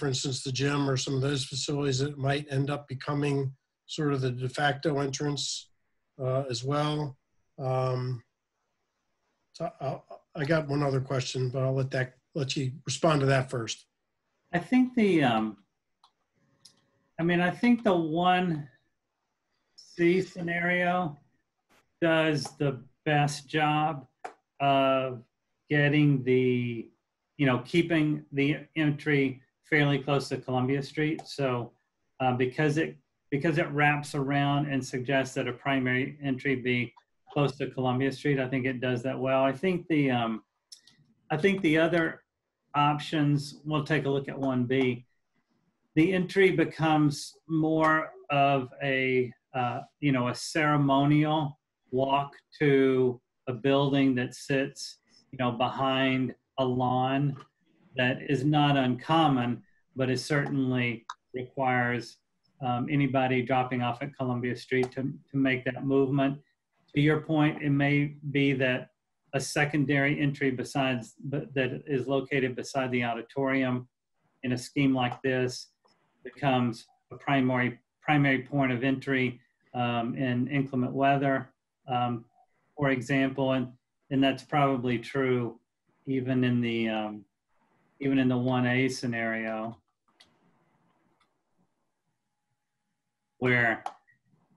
instance, the gym or some of those facilities that might end up becoming sort of the de facto entrance as well? So I got one other question, but I'll let you respond to that first.
I think the 1C scenario does the best job of getting keeping the entry fairly close to Columbia Street. So because it wraps around and suggests that a primary entry be close to Columbia Street, I think it does that well. I think the other options, we'll take a look at 1B. The entry becomes more of a ceremonial walk to a building that sits, behind a lawn that is not uncommon, but it certainly requires anybody dropping off at Columbia Street to make that movement. To your point, it may be that a secondary entry that is located beside the auditorium in a scheme like this becomes a primary point of entry in inclement weather, for example, and that's probably true even in the 1A scenario, where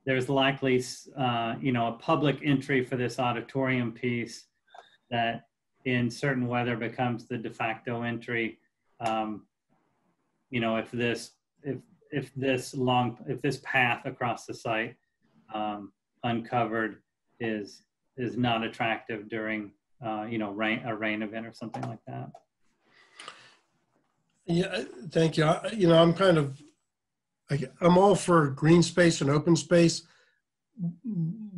there's likely, a public entry for this auditorium piece that in certain weather becomes the de facto entry. If this path across the site uncovered is not attractive during a rain event or something like that.
Yeah, thank you. I'm all for green space and open space.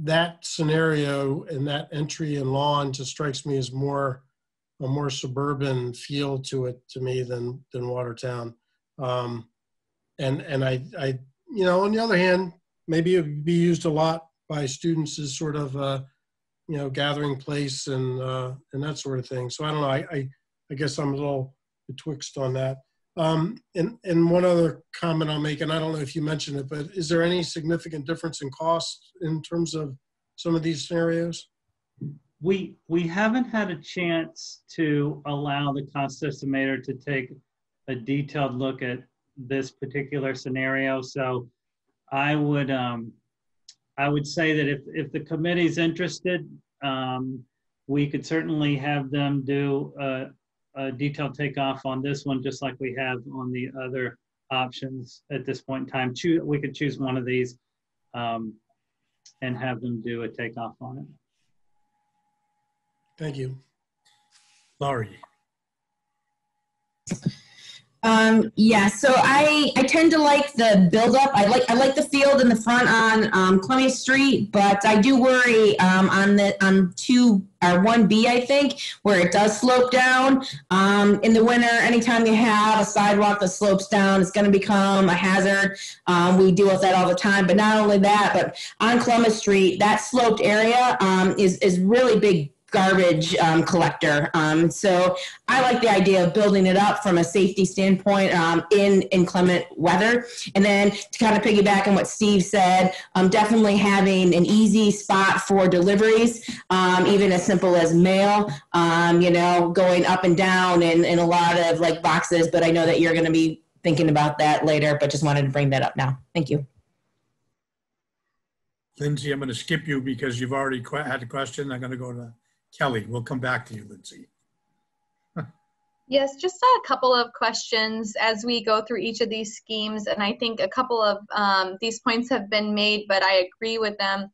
That scenario and that entry and lawn just strikes me as a more suburban feel to it to me than Watertown. And I on the other hand, maybe it would be used a lot by students as sort of a, gathering place and that sort of thing. So I don't know. I guess I'm a little betwixt on that. And one other comment I'll make, and I don't know if you mentioned it, but is there any significant difference in cost in terms of some of these scenarios?
We haven't had a chance to allow the cost estimator to take a detailed look at this particular scenario. So I would say that if the committee's interested, we could certainly have them do a detailed takeoff on this one, just like we have on the other options at this point in time. We could choose one of these and have them do a takeoff on it.
Thank you.
Laurie.
Yeah, so I tend to like the buildup. I like the field in the front on Columbia Street, but I do worry on 1B, I think, where it does slope down. In the winter, anytime you have a sidewalk that slopes down, it's going to become a hazard. We deal with that all the time. But not only that, but on Columbia Street, that sloped area is really big garbage collector. So I like the idea of building it up from a safety standpoint in inclement weather. And then to kind of piggyback on what Steve said, definitely having an easy spot for deliveries, even as simple as mail, going up and down in a lot of like boxes. But I know that you're going to be thinking about that later, but just wanted to bring that up now. Thank you.
Lindsay, I'm going to skip you because you've already had a question. I'm going to go to Kelly. We'll come back to you, Lindsay.
Yes, just a couple of questions as we go through each of these schemes. And I think a couple of these points have been made, but I agree with them.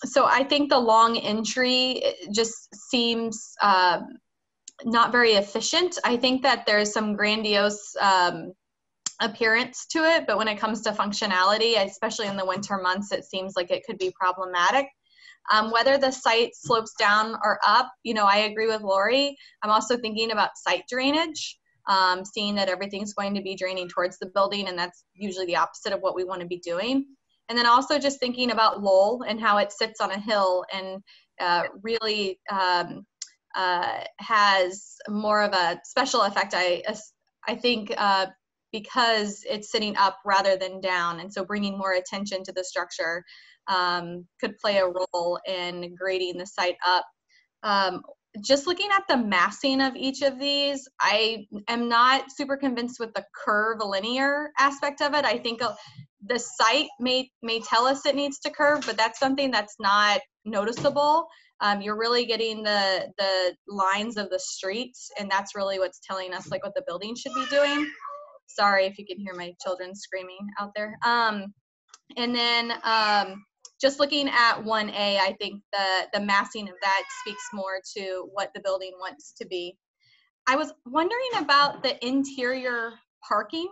So I think the long entry just seems not very efficient. I think that there's some grandiose appearance to it, but when it comes to functionality, especially in the winter months, it seems like it could be problematic. Whether the site slopes down or up, I agree with Lori. I'm also thinking about site drainage, seeing that everything's going to be draining towards the building, and that's usually the opposite of what we want to be doing. And then also just thinking about Lowell and how it sits on a hill and really has more of a special effect, I think, because it's sitting up rather than down. And so bringing more attention to the structure could play a role in grading the site up. Just looking at the massing of each of these, I am not super convinced with the curvilinear aspect of it. I think the site may tell us it needs to curve, but that's something that's not noticeable. You're really getting the lines of the streets, and that's really what's telling us like what the building should be doing. Sorry if you can hear my children screaming out there. And then just looking at 1A, I think the massing of that speaks more to what the building wants to be. I was wondering about the interior parking.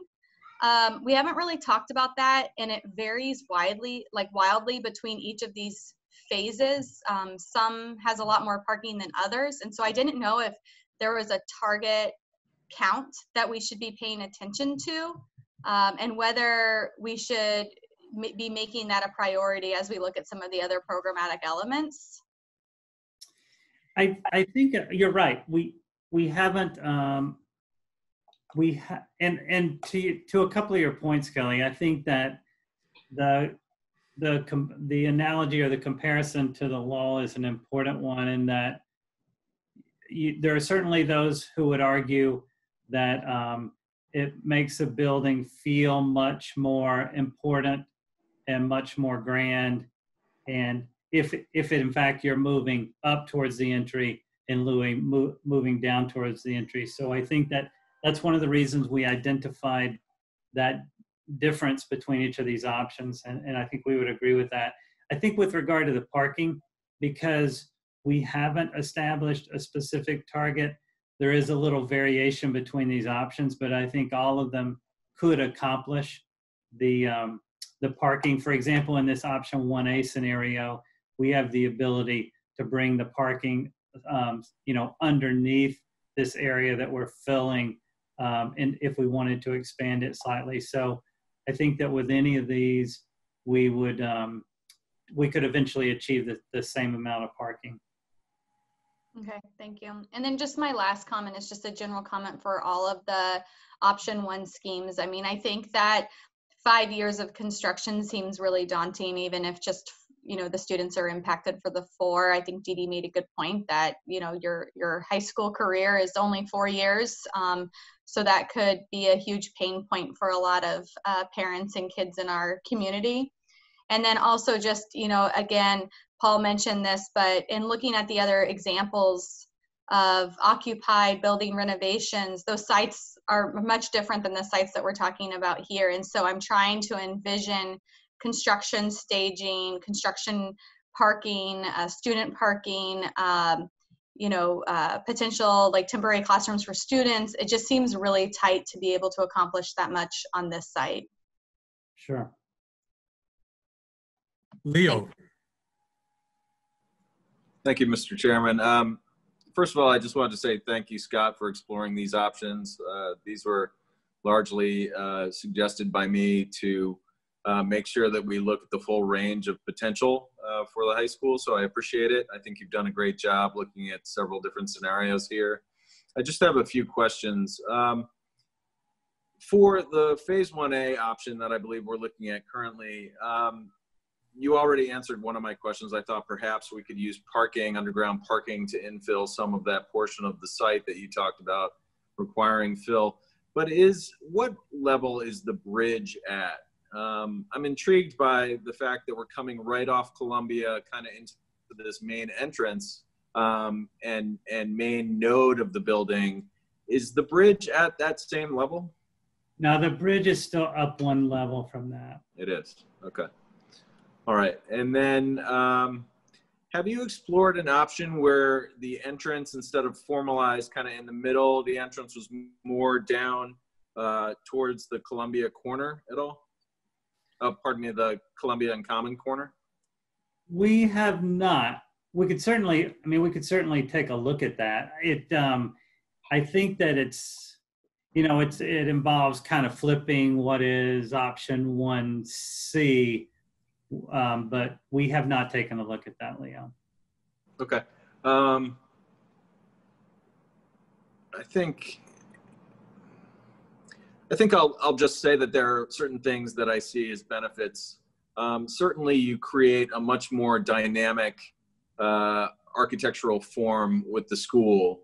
We haven't really talked about that, and it varies wildly between each of these phases. Some has a lot more parking than others, and so I didn't know if there was a target count that we should be paying attention to, and whether we should be making that a priority as we look at some of the other programmatic elements.
I think you're right. We haven't and to a couple of your points, Kelly, I think that the analogy or the comparison to the law is an important one, in that there are certainly those who would argue that it makes a building feel much more important and much more grand, and if in fact you're moving up towards the entry and moving down towards the entry. So I think that that's one of the reasons we identified that difference between each of these options, and I think we would agree with that. I think with regard to the parking, because we haven't established a specific target, there is a little variation between these options, but I think all of them could accomplish the parking. For example, in this option 1A scenario, we have the ability to bring the parking, underneath this area that we're filling, and if we wanted to expand it slightly. So I think that with any of these, we could eventually achieve the same amount of parking.
Okay, thank you. And then just my last comment is just a general comment for all of the option 1 schemes. I mean, I think that 5 years of construction seems really daunting, even if just, the students are impacted for the 4. I think Dee Dee made a good point that, your high school career is only 4 years. So that could be a huge pain point for a lot of parents and kids in our community. And then also just, again, Paul mentioned this, but in looking at the other examples of occupied building renovations, those sites are much different than the sites that we're talking about here. And so I'm trying to envision construction staging, construction parking, student parking, potential like temporary classrooms for students. It just seems really tight to be able to accomplish that much on this site.
Sure.
Leo.
Thank you, Mr. Chairman. First of all, I just wanted to say thank you, Scott, for exploring these options. These were largely suggested by me to make sure that we look at the full range of potential for the high school. So I appreciate it. I think you've done a great job looking at several different scenarios here. I just have a few questions. For the phase 1A option that I believe we're looking at currently, you already answered one of my questions. I thought perhaps we could use parking, underground parking, to infill some of that portion of the site that you talked about requiring fill. But what level is the bridge at? I'm intrigued by the fact that we're coming right off Columbia, kind of into this main entrance and main node of the building. Is the bridge at that same level?
No, the bridge is still up one level from that.
It is. Okay. All right. And then have you explored an option where the entrance, instead of formalized kind of in the middle, the entrance was more down towards the Columbia corner at all? Pardon me, the Columbia and Common corner?
We have not. We could certainly take a look at that. I think that it involves kind of flipping what is option 1C, but we have not taken a look at that, Leo.
Okay. I think I'll just say that there are certain things that I see as benefits. Certainly you create a much more dynamic architectural form with the school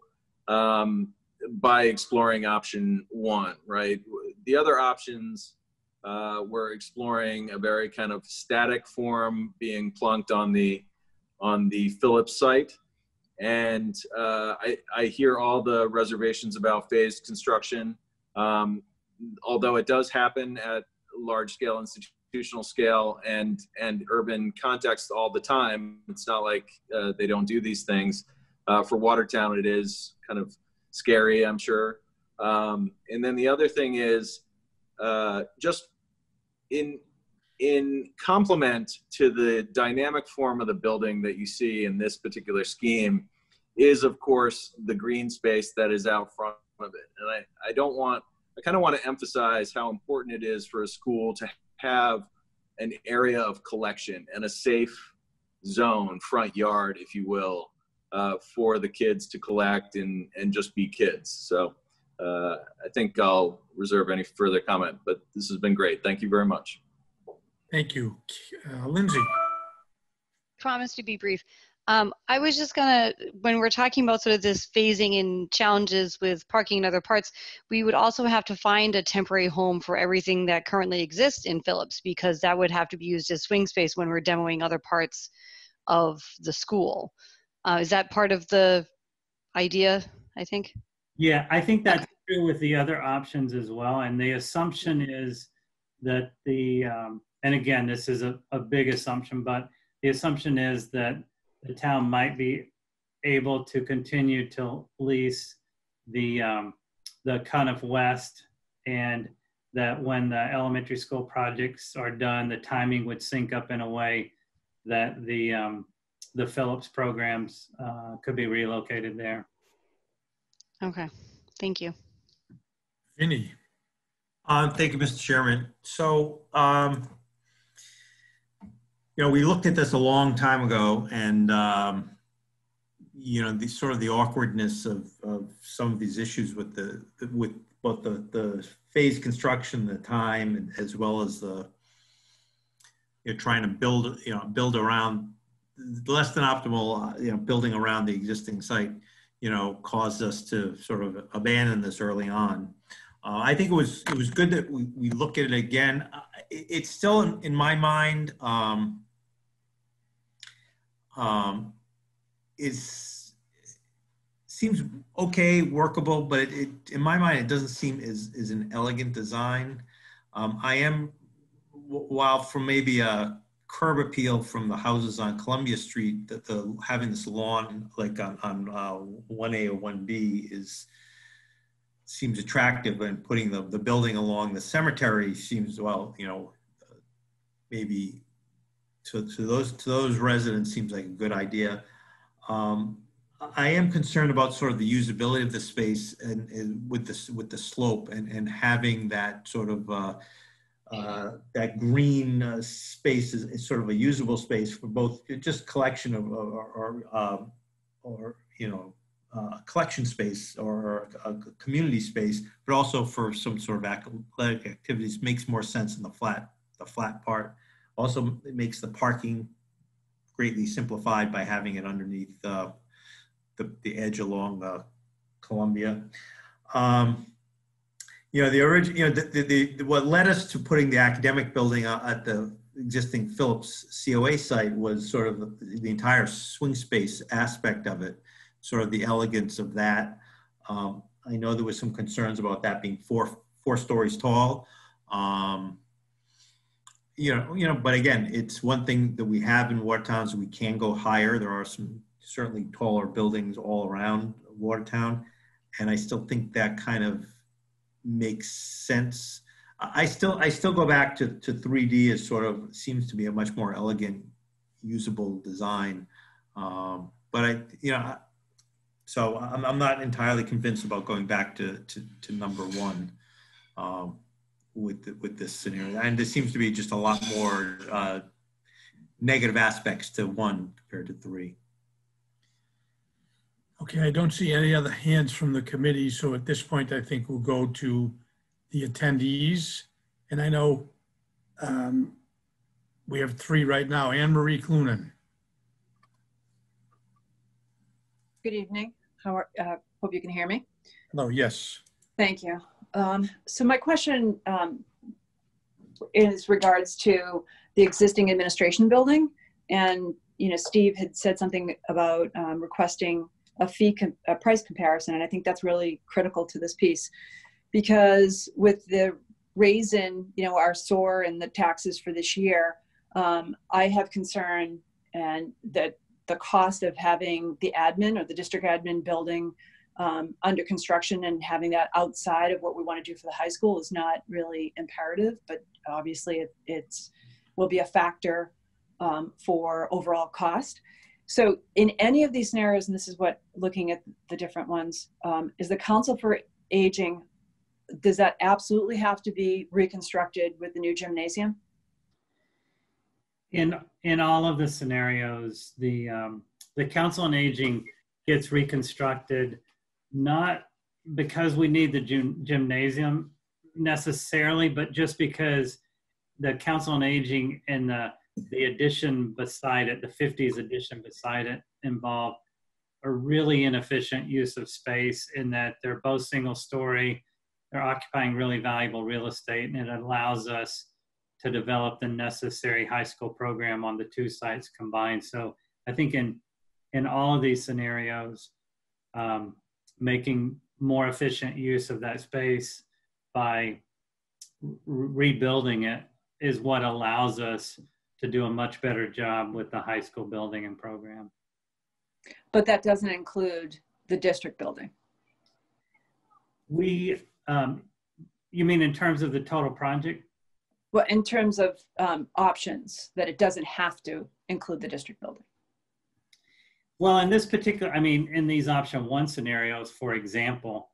by exploring option 1, right? The other options, we're exploring a very kind of static form being plunked on the Phillips site. And I hear all the reservations about phased construction. Although it does happen at large scale, institutional scale, and urban context all the time, it's not like they don't do these things. For Watertown, it is kind of scary, I'm sure. And then the other thing is just in complement to the dynamic form of the building that you see in this particular scheme is, of course, the green space that is out front of it. And I kind of want to emphasize how important it is for a school to have an area of collection and a safe zone, front yard, if you will, for the kids to collect and just be kids. So I think I'll reserve any further comment, but this has been great. Thank you very much.
Thank you. Lindsay.
Promise to be brief. I was just gonna, when we're talking about sort of this phasing and challenges with parking and other parts, we would also have to find a temporary home for everything that currently exists in Phillips, because that would have to be used as swing space when we're demoing other parts of the school. Is that part of the idea, I think?
Yeah, I think that's true with the other options as well. And the assumption is that and again, this is a big assumption, but the assumption is that the town might be able to continue to lease the Cuniff West, and that when the elementary school projects are done, the timing would sync up in a way that the Phillips programs could be relocated there.
Okay, thank you.
Vinny.
Thank you, Mr. Chairman. So, we looked at this a long time ago, and, the sort of the awkwardness of some of these issues with both the phase construction, the time, and as well as the, trying to build around less than optimal, building around the existing site, caused us to sort of abandon this early on. I think it was good that we look at it again. It's still in my mind, seems okay, workable, but in my mind, it doesn't seem as an elegant design. While from maybe a curb appeal from the houses on Columbia Street, that having this lawn like on 1A or 1B seems attractive, and putting the building along the cemetery seems, maybe to those residents seems like a good idea. I am concerned about sort of the usability of the space and with the slope and having that sort of that green space is sort of a usable space for both just collection of collection space or a community space, but also for some sort of athletic activities. Makes more sense in the flat part. Also, it makes the parking greatly simplified by having it underneath the edge along Columbia. What led us to putting the academic building at the existing Phillips COA site was sort of the entire swing space aspect of it, sort of the elegance of that. I know there was some concerns about that being four stories tall. But again, it's one thing that we have in Watertown, so we can go higher. There are some certainly taller buildings all around Watertown, and I still think that kind of makes sense. I still go back to 3D as sort of seems to be a much more elegant, usable design. So I'm not entirely convinced about going back to number one with this scenario. And there seems to be just a lot more negative aspects to one compared to three.
Okay, I don't see any other hands from the committee. So at this point, I think we'll go to the attendees. And I know we have three right now. Anne Marie Clunan.
Good evening. Hope you can hear me.
Hello, yes.
Thank you. So my question is regards to the existing administration building. And, Steve had said something about requesting a price comparison. And I think that's really critical to this piece, because with the raise in, our SOAR and the taxes for this year, I have concern and that the cost of having the admin or the district admin building under construction and having that outside of what we want to do for the high school is not really imperative, but obviously it will be a factor for overall cost. So in any of these scenarios, and this is what, looking at the different ones, is the council for Aging, does that absolutely have to be reconstructed with the new gymnasium?
In all of the scenarios, the Council on Aging gets reconstructed, not because we need the gymnasium necessarily, but just because the Council on Aging and the addition beside it, the 50s addition beside it, involve a really inefficient use of space in that they're both single story, they're occupying really valuable real estate, and it allows us to develop the necessary high school program on the two sites combined. So I think in all of these scenarios, making more efficient use of that space by rebuilding it is what allows us to do a much better job with the high school building and program.
But that doesn't include the district building.
You mean in terms of the total project?
Well, in terms of options, that it doesn't have to include the district building.
Well, in this particular, I mean, in these option one scenarios, for example,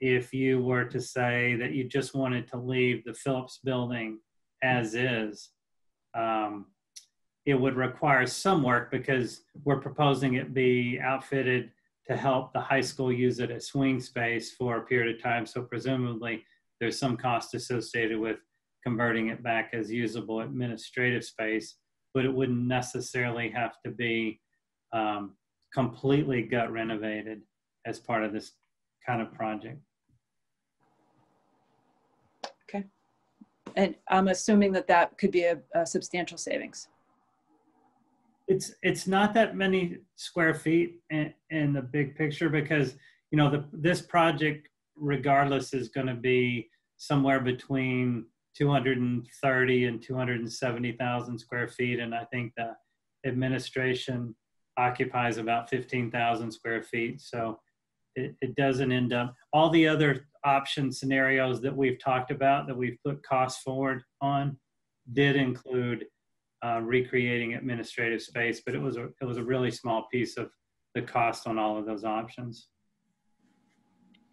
if you were to say that you just wanted to leave the Phillips building as is, it would require some work because we're proposing it be outfitted to help the high school use it as swing space for a period of time. So presumably there's some cost associated with converting it back as usable administrative space, but it wouldn't necessarily have to be completely gut renovated as part of this kind of project.
Okay. And I'm assuming that that could be a substantial savings.
It's not that many square feet in the big picture because, you know, this project regardless is going to be somewhere between 230 and 270,000 square feet. And I think the administration occupies about 15,000 square feet. So it doesn't end up, all the other option scenarios that we've talked about that we've put costs forward on did include recreating administrative space, but it was a really small piece of the cost on all of those options.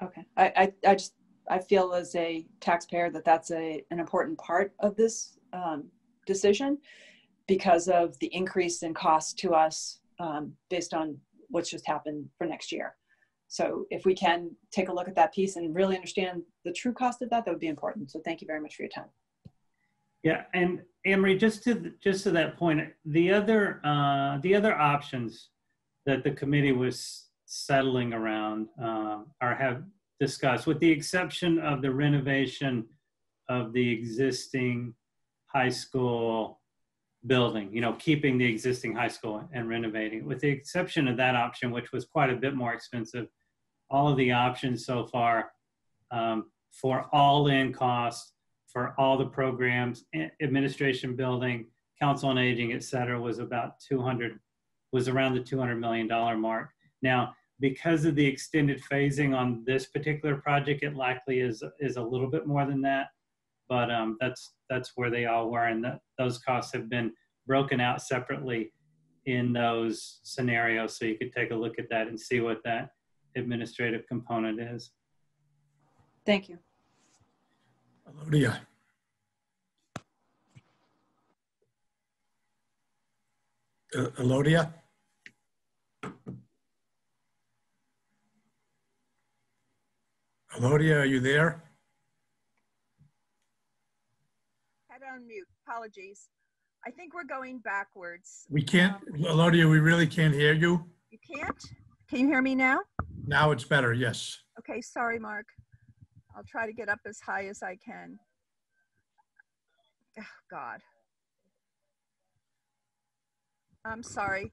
Okay, I feel as a taxpayer that that's an important part of this decision because of the increase in cost to us based on what's just happened for next year. So if we can take a look at that piece and really understand the true cost of that, that would be important. So thank you very much for your time.
Yeah, and Emery, just to that point, the other options that the committee was settling around or have discussed, with the exception of the renovation of the existing high school building, you know, keeping the existing high school and renovating it. With the exception of that option, which was quite a bit more expensive, all of the options so far for all-in costs for all the programs, administration building, council on aging, et cetera, was around the $200 million mark. Now, because of the extended phasing on this particular project, it likely is a little bit more than that, but that's where they all were, and those costs have been broken out separately in those scenarios, so you could take a look at that and see what that administrative component is.
Thank you.
Elodia. Elodia? Elodia, are you there?
Had on mute, apologies. I think we're going backwards.
We can't, Elodia, we really can't hear you.
You can't? Can you hear me now?
Now it's better, yes.
Okay, sorry, Mark. I'll try to get up as high as I can. Oh, God. I'm sorry.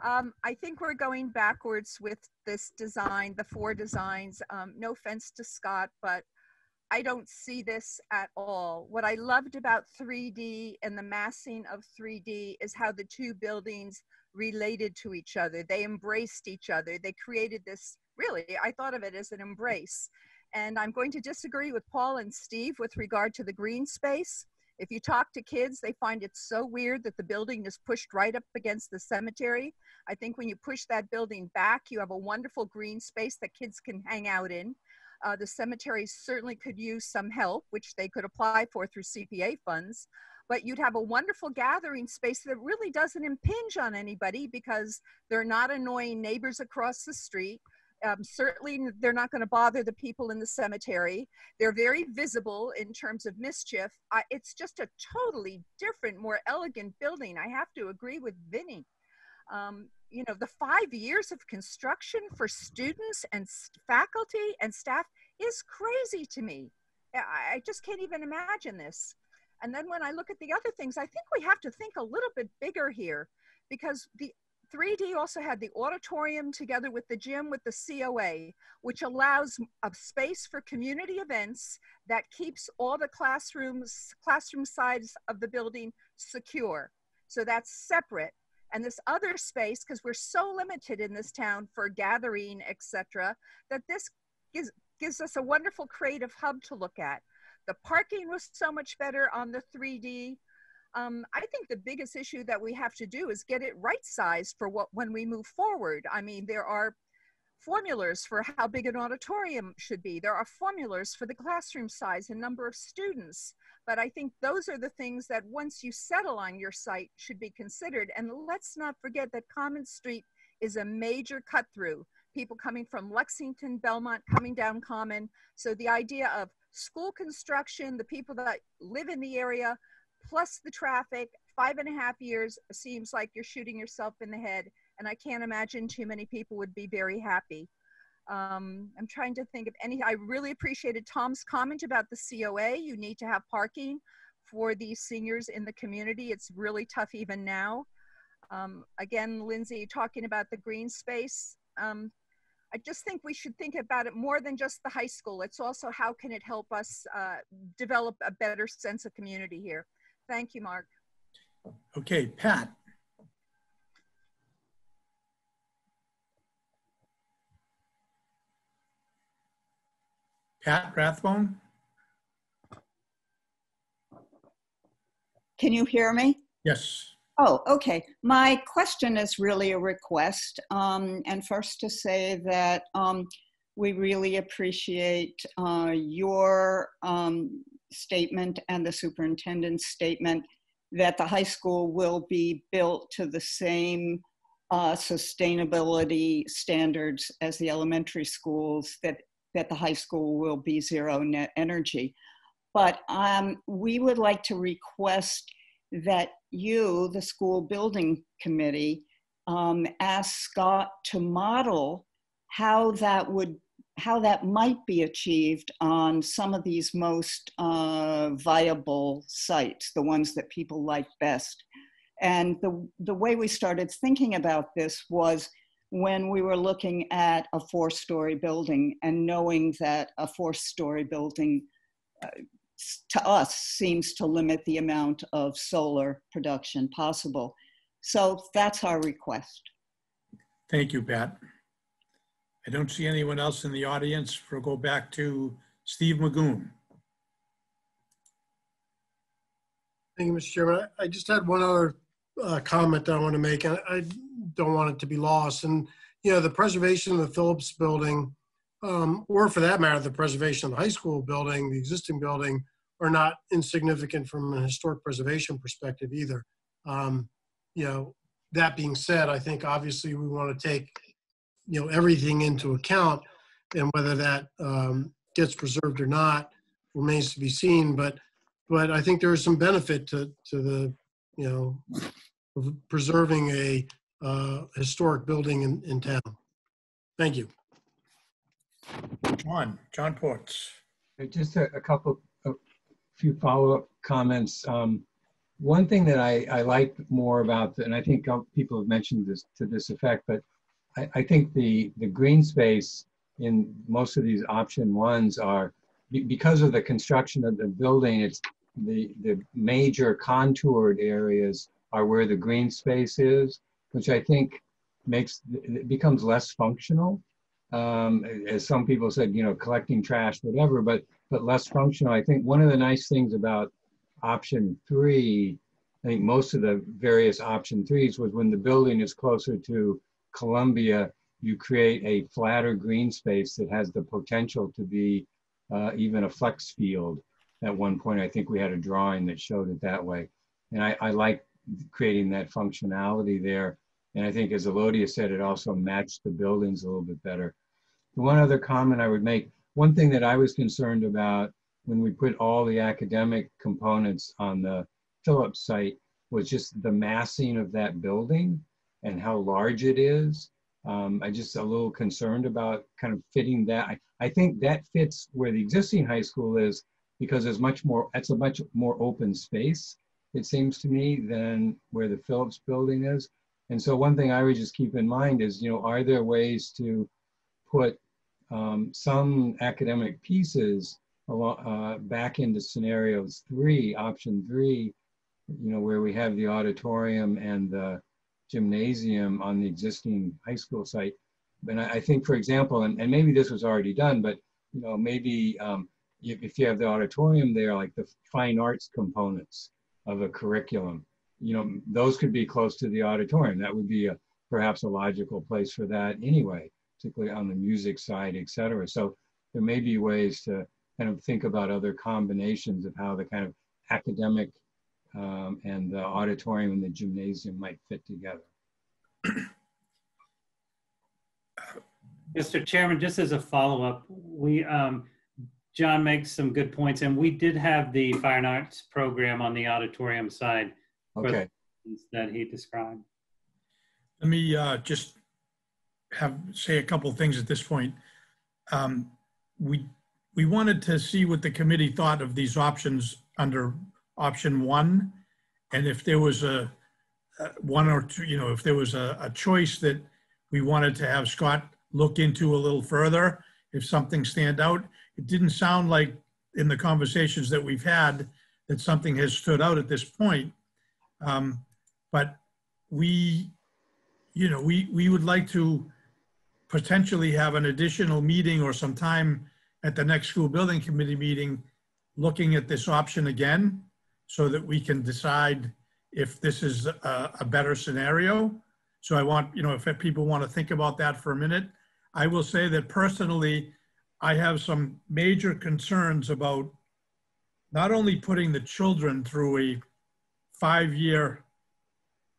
I think we're going backwards with this design, the 4 designs. No offense to Scott, but I don't see this at all. What I loved about 3D and the massing of 3D is how the 2 buildings related to each other. They embraced each other. They created this, really, I thought of it as an embrace. And I'm going to disagree with Paul and Steve with regard to the green space. If you talk to kids, they find it so weird that the building is pushed right up against the cemetery. I think when you push that building back, you have a wonderful green space that kids can hang out in. The cemetery certainly could use some help, which they could apply for through CPA funds. But you'd have a wonderful gathering space that really doesn't impinge on anybody because they're not annoying neighbors across the street. Certainly, they're not going to bother the people in the cemetery. They're very visible in terms of mischief. It's just a totally different, more elegant building. I have to agree with Vinny. You know, the 5 years of construction for students and faculty and staff is crazy to me. I just can't even imagine this. And then when I look at the other things, I think we have to think a little bit bigger here, because the 3D also had the auditorium together with the gym with the COA, which allows a space for community events that keeps all the classroom sides of the building secure. So that's separate. And this other space, because we're so limited in this town for gathering, etc., that this gives us a wonderful creative hub to look at. The parking was so much better on the 3D. I think the biggest issue that we have to do is get it right-sized for when we move forward. I mean, there are formulas for how big an auditorium should be. There are formulas for the classroom size and number of students. But I think those are the things that once you settle on your site should be considered. And let's not forget that Common Street is a major cut through. People coming from Lexington, Belmont, coming down Common. So the idea of school construction, the people that live in the area, plus the traffic, 5.5 years seems like you're shooting yourself in the head. And I can't imagine too many people would be very happy. I'm trying to think of any. I really appreciated Tom's comment about the COA. You need to have parking for these seniors in the community. It's really tough even now. Again, Lindsay, talking about the green space. I just think we should think about it more than just the high school. It's also how can it help us develop a better sense of community here. Thank you, Mark.
Okay, Pat. Pat Rathbone?
Can you hear me?
Yes.
Oh, okay. My question is really a request. And first to say that we really appreciate your statement and the superintendent's statement that the high school will be built to the same sustainability standards as the elementary schools, that the high school will be zero net energy. But we would like to request that you, the school building committee, ask Scott to model how that might be achieved on some of these most viable sites, the ones that people like best. And the way we started thinking about this was when we were looking at a 4-story building and knowing that a 4-story building to us seems to limit the amount of solar production possible. So that's our request.
Thank you, Pat. I don't see anyone else in the audience. We'll go back to Steve Magoon.
Thank you, Mr. Chairman. I just had one other comment that I want to make, and I don't want it to be lost. And, you know, the preservation of the Phillips building, or for that matter, the preservation of the high school building, the existing building, are not insignificant from a historic preservation perspective either. You know, that being said, I think obviously we want to take, you know, everything into account, and whether that gets preserved or not remains to be seen. But I think there is some benefit to the, you know, preserving a historic building in town. Thank you.
John Ports.
Just a few follow-up comments. One thing that I like more about, and I think people have mentioned this to this effect, but I think the green space in most of these option ones are, because of the construction of the building, it's the major contoured areas are where the green space is, which I think it becomes less functional. As some people said, you know, collecting trash, whatever, but less functional. I think one of the nice things about option 3, I think most of the various option 3s, was when the building is closer to Columbia, you create a flatter green space that has the potential to be even a flex field. At one point, I think we had a drawing that showed it that way. And I like creating that functionality there. And I think, as Elodia said, it also matched the buildings a little bit better. The one other comment I would make, one thing that I was concerned about when we put all the academic components on the Phillips site was just the massing of that building and how large it is. I just a little concerned about kind of fitting that. I think that fits where the existing high school is, because there's much more, that's a much more open space, it seems to me, than where the Phillips building is. And so one thing I would just keep in mind is, you know, are there ways to put some academic pieces back into scenarios 3, option 3, you know, where we have the auditorium and the gymnasium on the existing high school site. And I think, for example, and maybe this was already done, but, you know, maybe if you have the auditorium there, like the fine arts components of a curriculum, you know, those could be close to the auditorium. That would be perhaps a logical place for that anyway, particularly on the music side, et cetera. So there may be ways to kind of think about other combinations of how the kind of academic and the auditorium and the gymnasium might fit together.
Mr. Chairman, just as a follow-up, we John makes some good points, and we did have the fine arts program on the auditorium side for the reasons that he described.
Let me just say a couple of things at this point. We wanted to see what the committee thought of these options under option 1, and if there was a one or two, you know, if there was a choice that we wanted to have Scott look into a little further, if something stand out. It didn't sound like in the conversations that we've had that something has stood out at this point. But we would like to potentially have an additional meeting or some time at the next school building committee meeting looking at this option again, so that we can decide if this is a better scenario. So I want, you know, if people want to think about that for a minute. I will say that personally, I have some major concerns about not only putting the children through a 5-year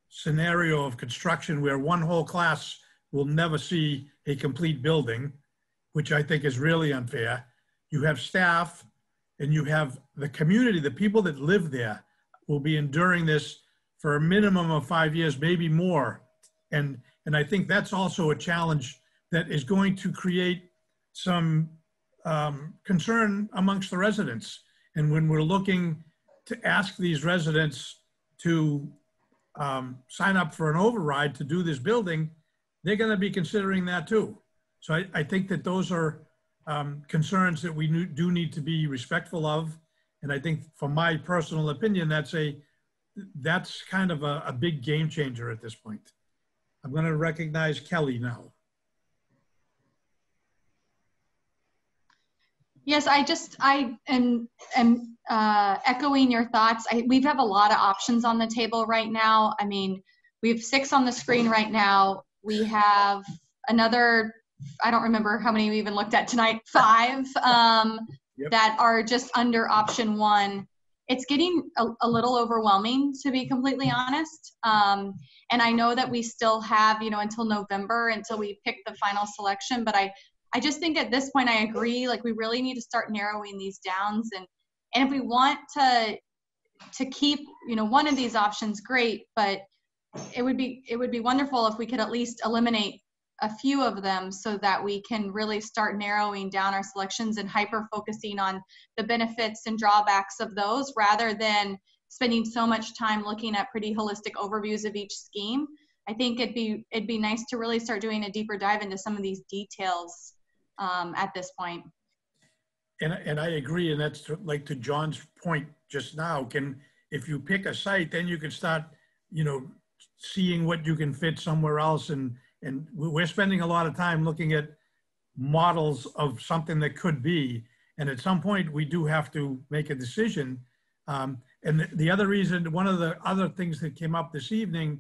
scenario of construction where one whole class will never see a complete building, which I think is really unfair. You have staff and you have the community, the people that live there will be enduring this for a minimum of 5 years, maybe more. And I think that's also a challenge that is going to create some concern amongst the residents. And when we're looking to ask these residents to sign up for an override to do this building, they're going to be considering that too. So I think that those are concerns that we do need to be respectful of. And I think, from my personal opinion, that's kind of a big game changer at this point. I'm going to recognize Kelly now.
Yes, I am echoing your thoughts. We have a lot of options on the table right now. I mean, we have 6 on the screen right now. We have another, I don't remember how many we even looked at tonight, 5 that are just under option 1. It's getting a little overwhelming, to be completely honest. And I know that we still have, you know, until November until we pick the final selection, but I just think at this point, I agree, like we really need to start narrowing these down. And if we want to keep, you know, one of these options, great, but it would be wonderful if we could at least eliminate a few of them so that we can really start narrowing down our selections and hyper focusing on the benefits and drawbacks of those, rather than spending so much time looking at pretty holistic overviews of each scheme. I think it'd be nice to really start doing a deeper dive into some of these details at this point.
And I agree, and that's like to John's point just now. If you pick a site, then you can start, you know, seeing what you can fit somewhere else. And we're spending a lot of time looking at models of something that could be. And at some point, we do have to make a decision. And the other reason, one of the other things that came up this evening,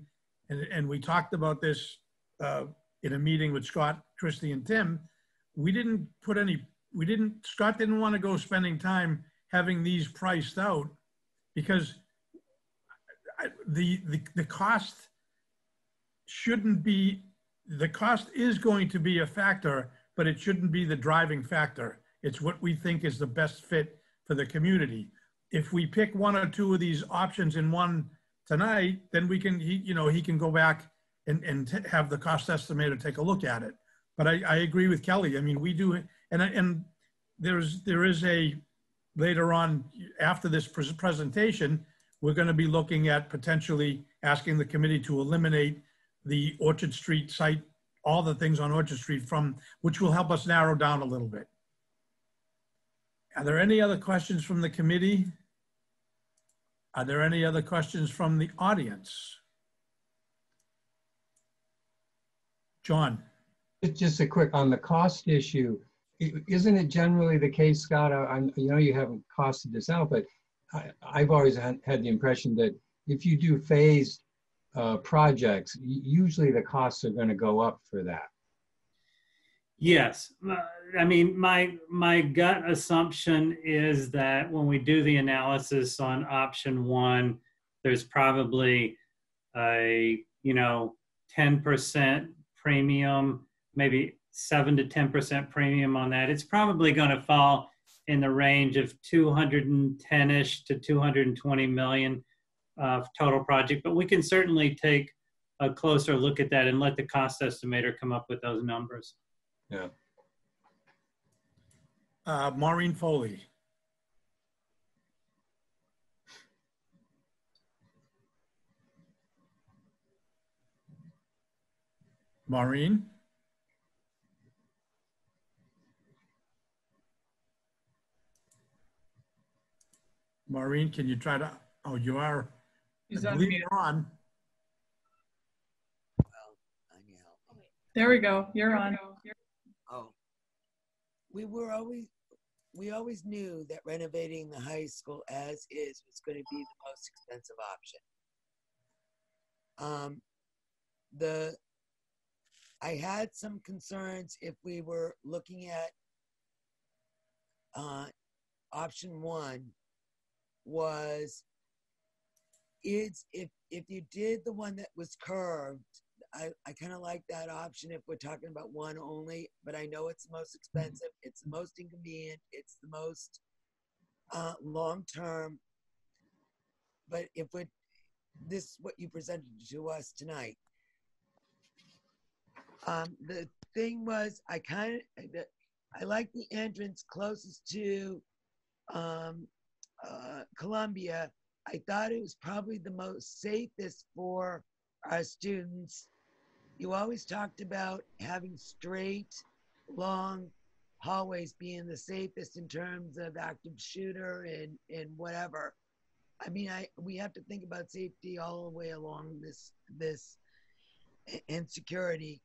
and we talked about this in a meeting with Scott, Christie, and Tim, we didn't put any, Scott didn't want to go spending time having these priced out because the cost shouldn't be, the cost is going to be a factor, but it shouldn't be the driving factor. It's what we think is the best fit for the community. If we pick one or two of these options in one tonight, then we can, he can go back and have the cost estimator take a look at it. But I agree with Kelly. I mean, we do, and there is a, later on after this presentation, we're going to be looking at potentially asking the committee to eliminate the Orchard Street site, all the things on Orchard Street from, which will help us narrow down a little bit. Are there any other questions from the committee? Are there any other questions from the audience? John.
Just a quick, on the cost issue, isn't it generally the case, Scott, I know you haven't costed this out, but I've always had the impression that if you do phased projects, usually the costs are going to go up for that.
Yes. I mean, my gut assumption is that when we do the analysis on option one, there's probably a, 10% premium, maybe 7 to 10% premium on that. It's probably going to fall in the range of 210-ish to 220 million total project, but we can certainly take a closer look at that and let the cost estimator come up with those numbers.
Yeah.
Maureen Foley. Maureen? Maureen, can you try to, oh, you are, I believe you're on.
There we go. You're on.
Oh, we always knew that renovating the high school as is was going to be the most expensive option. I had some concerns if we were looking at option one was if you did the one that was curved, I kind of like that option if we're talking about one only, but I know it's the most expensive, it's the most inconvenient, it's the most long-term. But if this is what you presented to us tonight. The thing was, I like the entrance closest to Columbia. I thought it was probably the most safest for our students. You always talked about having straight, long hallways being the safest in terms of active shooter and whatever. I mean, we have to think about safety all the way along this and security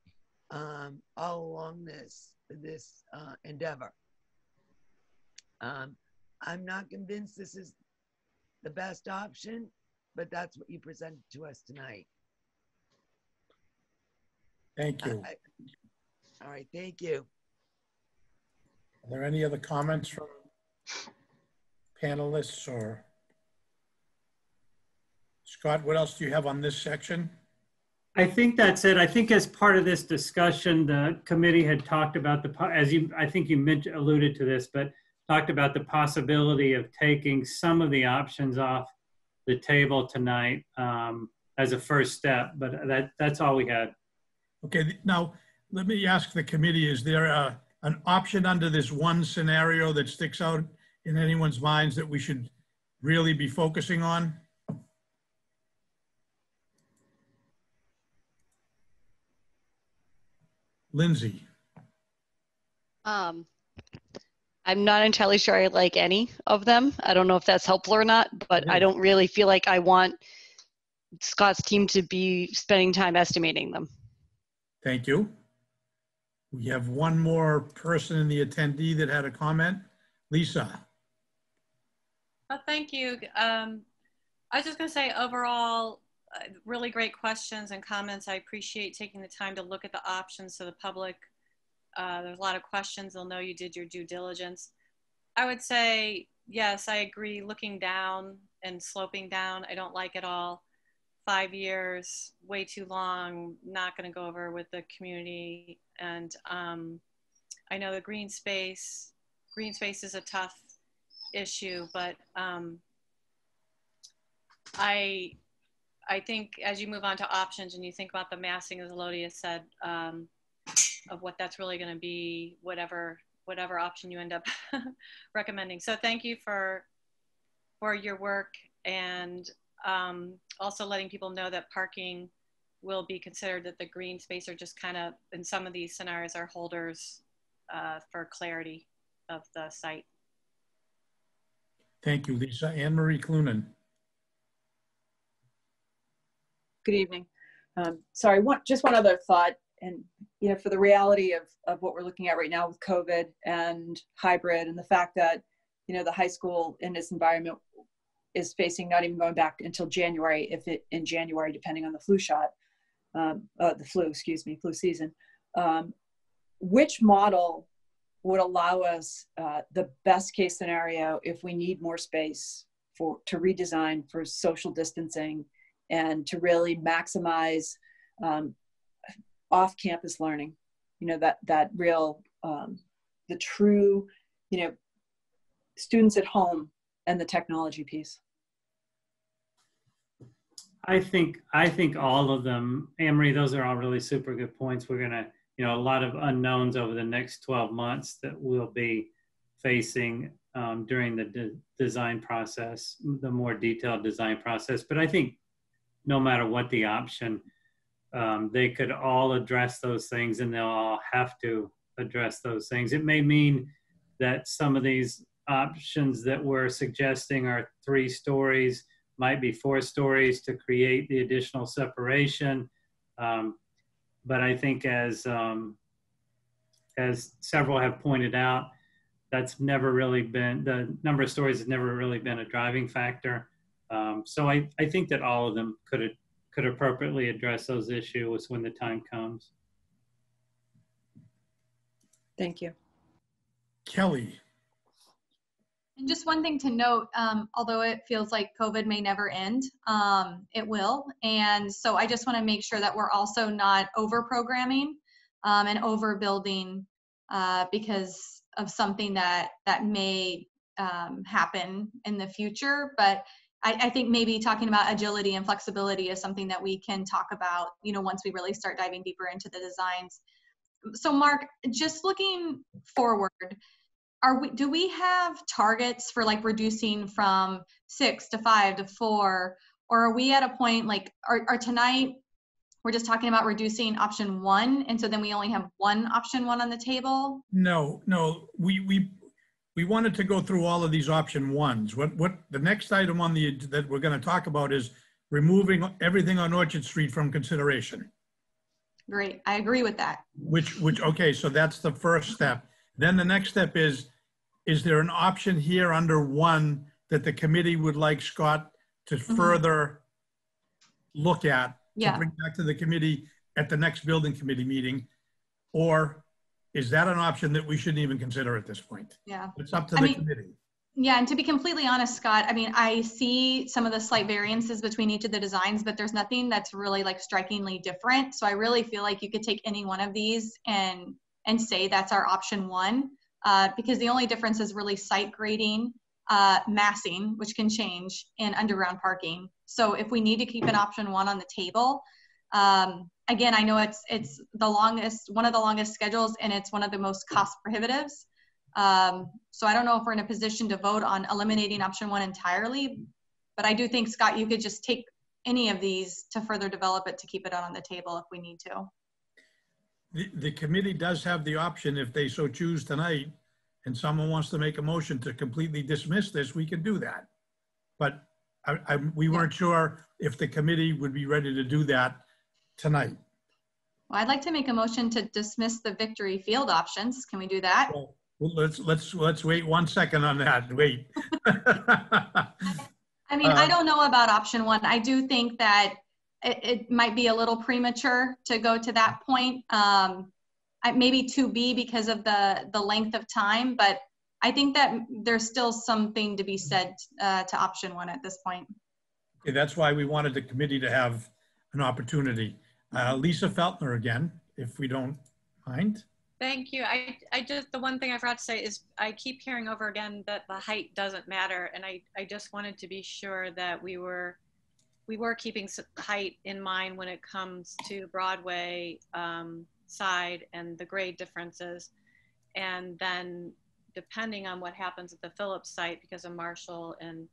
all along this endeavor. I'm not convinced this is the best option, but that's what you presented to us tonight.
Thank you.
All right, thank you.
Are there any other comments from panelists or? Scott, what else do you have on this section?
I think that's it. I think as part of this discussion, the committee had talked about I think you alluded to this, but talked about the possibility of taking some of the options off the table tonight as a first step, but that's all we had.
Okay, now let me ask the committee, is there an option under this one scenario that sticks out in anyone's minds that we should really be focusing on? Lindsay.
I'm not entirely sure I like any of them. I don't know if that's helpful or not, but I don't really feel like I want Scott's team to be spending time estimating them.
Thank you. We have one more person in the attendee that had a comment. Lisa.
Thank you. I was just going to say overall, really great questions and comments. I appreciate taking the time to look at the options so the public, there's a lot of questions. They'll know you did your due diligence. I would say, yes, I agree. Looking down and sloping down, I don't like it all. 5 years, way too long, not going to go over with the community. And I know the green space is a tough issue, but I think as you move on to options and you think about the massing, as Elodia said, of what that's really going to be, whatever option you end up recommending. So thank you for your work, and also letting people know that parking will be considered, that the green space are just kind of, in some of these scenarios, are holders for clarity of the site.
Thank you, Lisa. Anne Marie Clunan.
Good evening. Sorry, just one other thought. And, you know, for the reality of what we're looking at right now with COVID and hybrid, and the fact that, you know, the high school in this environment is facing not even going back until January, in January, depending on the flu shot, flu season. Which model would allow us the best case scenario if we need more space to redesign for social distancing and to really maximize off-campus learning, you know, that real, the true, you know, students at home and the technology piece?
I think all of them, Anne-Marie, those are all really super good points. We're gonna, you know, a lot of unknowns over the next 12 months that we'll be facing during the design process, the more detailed design process. But I think no matter what the option, they could all address those things, and they'll all have to address those things. It may mean that some of these options that we're suggesting are 3 stories, might be 4 stories to create the additional separation. But I think as several have pointed out, that's never really been, the number of stories has never really been a driving factor. So I think that all of them could appropriately address those issues when the time comes.
Thank you.
Kelly.
And just one thing to note, although it feels like COVID may never end, it will. And so I just want to make sure that we're also not over-programming and overbuilding because of something that may happen in the future. But I think maybe talking about agility and flexibility is something that we can talk about, you know, once we really start diving deeper into the designs. So Mark, just looking forward, do we have targets for like reducing from 6 to 5 to 4, or are we at a point like, are tonight we're just talking about reducing option 1, and so then we only have one option 1 on the table?
No, we wanted to go through all of these option 1s. What the next item on that we're going to talk about is removing everything on Orchard Street from consideration.
Great, I agree with that.
Okay, so that's the first step. Then the next step is there an option here under 1 that the committee would like Scott to further look at, to bring back to the committee at the next building committee meeting? Or is that an option that we shouldn't even consider at this point?
Yeah.
It's up to the committee.
Yeah, and to be completely honest, Scott, I mean, I see some of the slight variances between each of the designs, but there's nothing that's really like strikingly different. So I really feel like you could take any one of these and say that's our option 1, because the only difference is really site grading, massing, which can change, and underground parking. So if we need to keep an option 1 on the table, again, I know it's one of the longest schedules, and it's one of the most cost prohibitives. So I don't know if we're in a position to vote on eliminating option 1 entirely, but I do think, Scott, you could just take any of these to further develop it to keep it on the table if we need to.
The committee does have the option, if they so choose tonight, and someone wants to make a motion to completely dismiss this, we can do that. But we weren't sure if the committee would be ready to do that tonight.
Well, I'd like to make a motion to dismiss the Victory Field options. Can we do that?
Well, let's wait 1 second on that. Wait.
I mean, I don't know about option 1. I do think that it might be a little premature to go to that point. Maybe 2B because of the length of time, but I think that there's still something to be said to option 1 at this point.
Okay, that's why we wanted the committee to have an opportunity. Lisa Feltner again, if we don't mind.
Thank you. I just, the one thing I forgot to say is I keep hearing over again that the height doesn't matter. And I just wanted to be sure that we were keeping height in mind when it comes to Broadway side and the grade differences. And then depending on what happens at the Phillips site because of Marshall and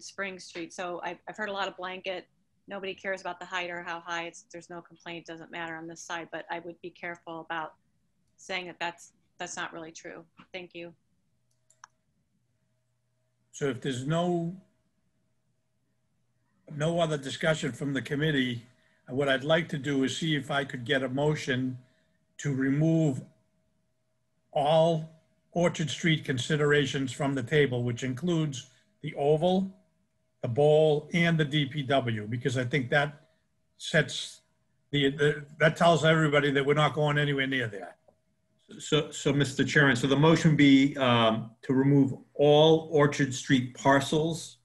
Spring Street. So I've heard a lot of blanket, nobody cares about the height or how high there's no complaint, doesn't matter on this side, but I would be careful about saying that that's not really true. Thank you.
So if there's no other discussion from the committee, what I'd like to do is see if I could get a motion to remove all Orchard Street considerations from the table, which includes the Oval, the Bowl, and the DPW, because I think that sets that tells everybody that we're not going anywhere near there.
So Mr. Chairman, so the motion would be to remove all Orchard Street parcels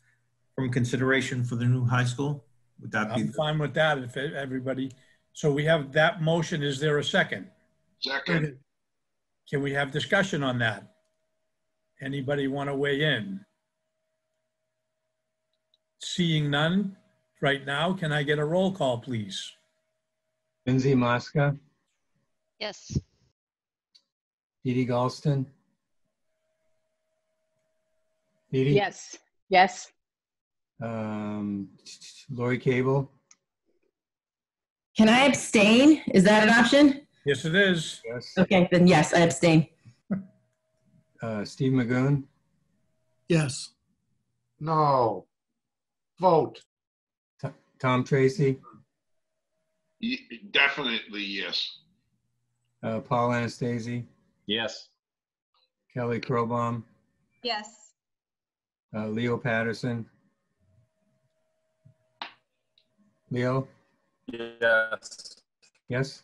from consideration for the new high school? Would that be?
I'm fine with that if everybody, so we have that motion. Is there a second?
Second.
Can we have discussion on that? Anybody want to weigh in? Seeing none right now, can I get a roll call, please?
Lindsay Mosca,
Yes.
Edie Galston. Edie?
Yes. Yes.
Lori Cable.
Can I abstain? Is that an option?
Yes, it is.
Yes.
Okay, then yes, I abstain.
Steve Magoon.
Yes.
No. Vote.
Tom Tracy.
Definitely yes.
Paul Anastasi.
Yes.
Kelly Crowbaum.
Yes.
Leo Patterson. Leo?
Yes.
Yes?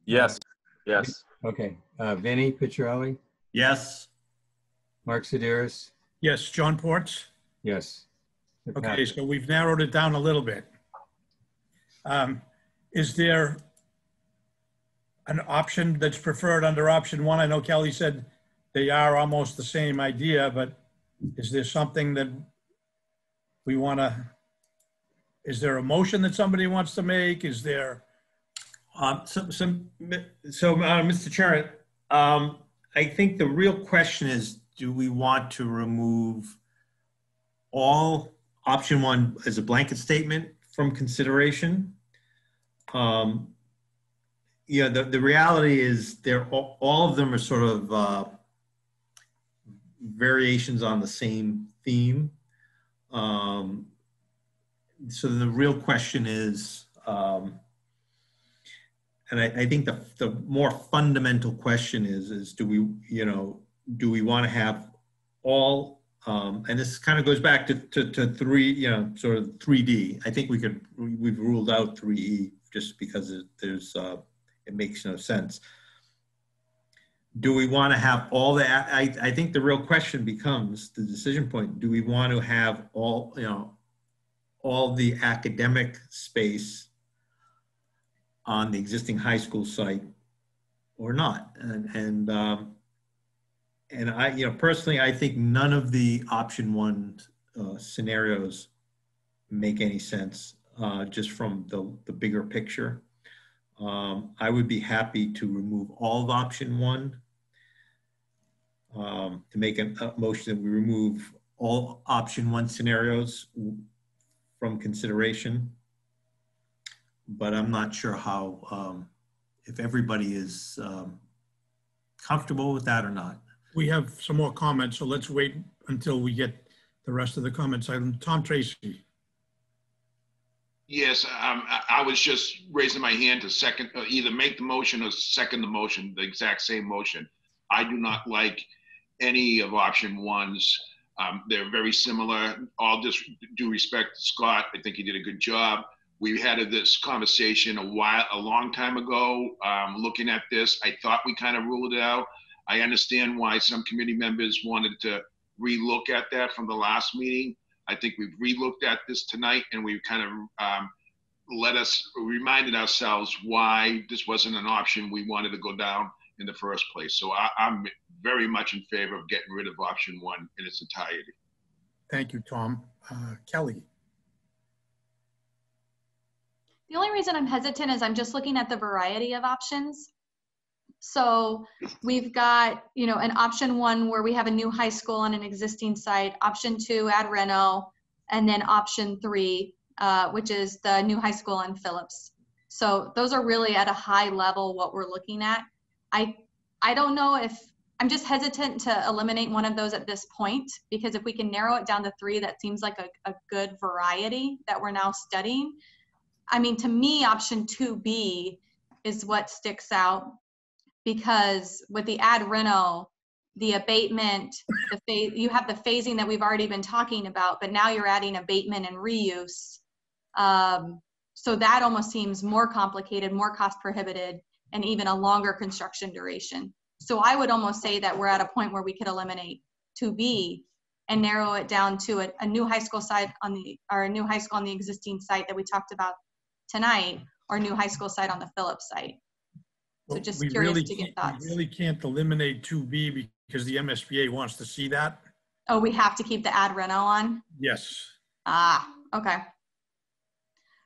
Yes. Yes.
Okay. Vinny Picciarelli?
Yes.
Mark Sideris?
Yes. John Ports?
Yes.
Okay, so we've narrowed it down a little bit. Is there an option that's preferred under option 1? I know Kelly said they are almost the same idea, but is there something that we want to, is there a motion that somebody wants to make? Is there?
Mr. Chairman, I think the real question is, do we want to remove all option 1 as a blanket statement from consideration? Yeah, the reality is all of them are sort of variations on the same theme. So the real question is, and I think the more fundamental question is do we want to have all, and this kind of goes back to 3, sort of 3D. I think we've ruled out 3E just because it makes no sense. Do we want to have all the, I think the real question becomes the decision point. Do we want to have all the academic space on the existing high school site or not? And I, personally, I think none of the option 1 scenarios make any sense just from the bigger picture. I would be happy to remove all of option 1, to make a motion that we remove all option 1 scenarios from consideration. But I'm not sure how, if everybody is comfortable with that or not.
We have some more comments, so let's wait until we get the rest of the comments. Tom Tracy.
Yes, I was just raising my hand to second, either make the motion or second the motion, the exact same motion. I do not like any of option 1's They're very similar. All just due respect to Scott, I think he did a good job. We had this conversation a long time ago, looking at this. I thought we kind of ruled it out. I understand why some committee members wanted to relook at that from the last meeting. I think we've relooked at this tonight, and we've kind of reminded ourselves why this wasn't an option we wanted to go down in the first place. So I'm very much in favor of getting rid of option 1 in its entirety.
Thank you, Tom. Kelly.
The only reason I'm hesitant is I'm just looking at the variety of options. So we've got, you know, an option 1 where we have a new high school on an existing site, option 2 add reno, and then option 3, which is the new high school in Phillips. So those are really at a high level what we're looking at. I don't know if, I'm just hesitant to eliminate one of those at this point, because if we can narrow it down to 3, that seems like a good variety that we're now studying. I mean, to me, option 2B is what sticks out, because with the add reno, the abatement, you have the phasing that we've already been talking about, but now you're adding abatement and reuse. So that almost seems more complicated, more cost prohibited, and even a longer construction duration. So I would almost say that we're at a point where we could eliminate 2B and narrow it down to a new high school site or a new high school on the existing site that we talked about tonight, or a new high school site on the Phillips site. So just curious to get thoughts.
We really can't eliminate 2B because the MSBA wants to see that.
Oh, we have to keep the add reno on?
Yes.
Ah, okay.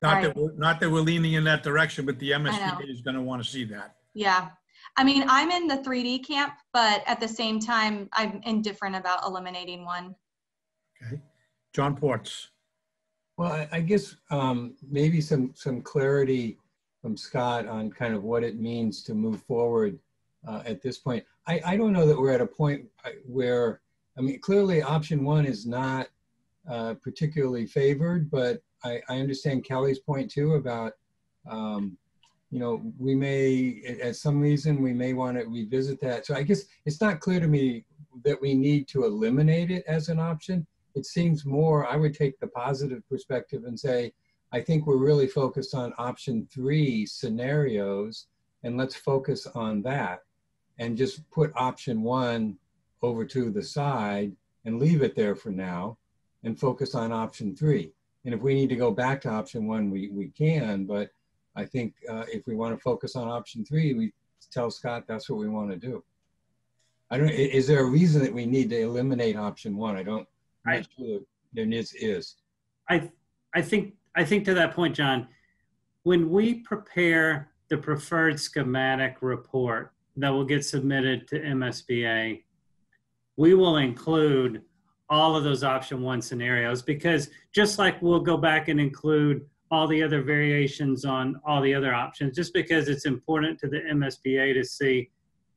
Not that we're leaning in that direction, but the MSBA is going to want to see that.
Yeah. I mean, I'm in the 3D camp, but at the same time, I'm indifferent about eliminating 1.
Okay. John Ports.
Well, I guess maybe some clarity from Scott on kind of what it means to move forward at this point. I don't know that we're at a point where, I mean, clearly option 1 is not particularly favored, but I understand Kelly's point too about, you know, we may, at some reason, we may want to revisit that. So I guess it's not clear to me that we need to eliminate it as an option. It seems more, I would take the positive perspective and say, I think we're really focused on option 3 scenarios, and let's focus on that and just put option 1 over to the side and leave it there for now and focus on option 3. And if we need to go back to option 1, we can, but I think if we want to focus on option 3, we tell Scott that's what we want to do. I don't, is there a reason that we need to eliminate option 1? I'm not sure there is.
I think to that point, John, when we prepare the preferred schematic report that will get submitted to MSBA, we will include all of those option 1 scenarios, because just like we'll go back and include all the other variations on all the other options, just because it's important to the MSBA to see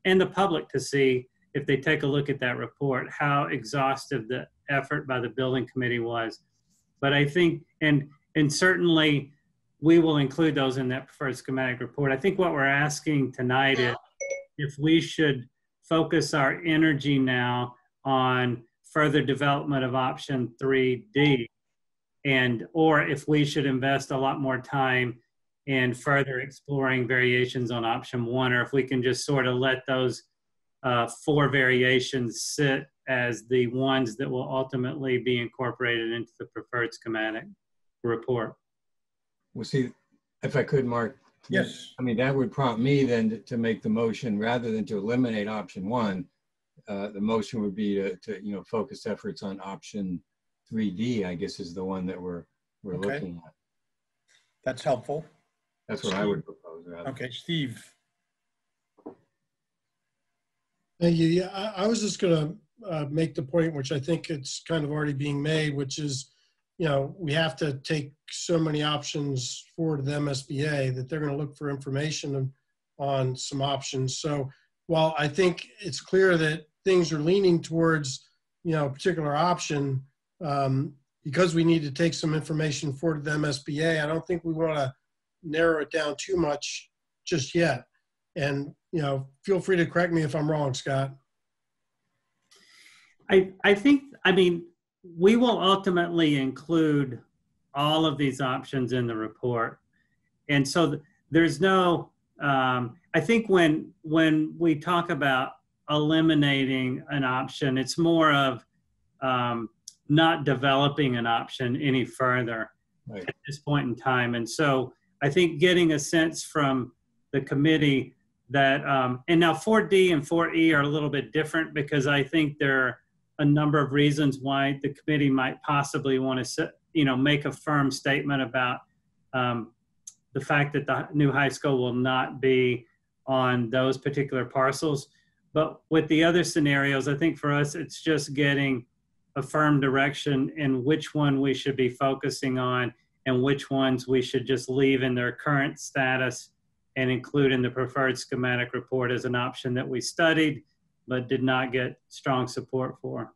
and the public to see, if they take a look at that report, how exhaustive the effort by the building committee was. But I think, and certainly we will include those in that preferred schematic report. I think what we're asking tonight is if we should focus our energy now on further development of option 3D, or if we should invest a lot more time in further exploring variations on option 1, or if we can just sort of let those 4 variations sit as the ones that will ultimately be incorporated into the preferred schematic report.
Well, see, if I could, Mark.
Yes.
I mean, that would prompt me then to make the motion, rather than to eliminate option 1, the motion would be to focus efforts on option 3D, I guess, is the one that we're looking at.
That's helpful.
That's what I would propose. Rather.
Okay, Steve.
Thank you. Yeah, I was just going to make the point, which I think it's kind of already being made, which is, we have to take so many options forward to the MSBA that they're going to look for information on some options. So while I think it's clear that things are leaning towards, a particular option, because we need to take some information forward to the MSBA, I don't think we want to narrow it down too much just yet. And, feel free to correct me if I'm wrong, Scott.
I think, I mean, we will ultimately include all of these options in the report. And so there's no, I think when we talk about eliminating an option, it's more of not developing an option any further at this point in time. And so I think getting a sense from the committee that, and now 4D and 4E are a little bit different because I think there are a number of reasons why the committee might possibly want to, make a firm statement about the fact that the new high school will not be on those particular parcels. But with the other scenarios, I think for us, it's just getting a firm direction in which one we should be focusing on and which ones we should just leave in their current status and include in the preferred schematic report as an option that we studied but did not get strong support for.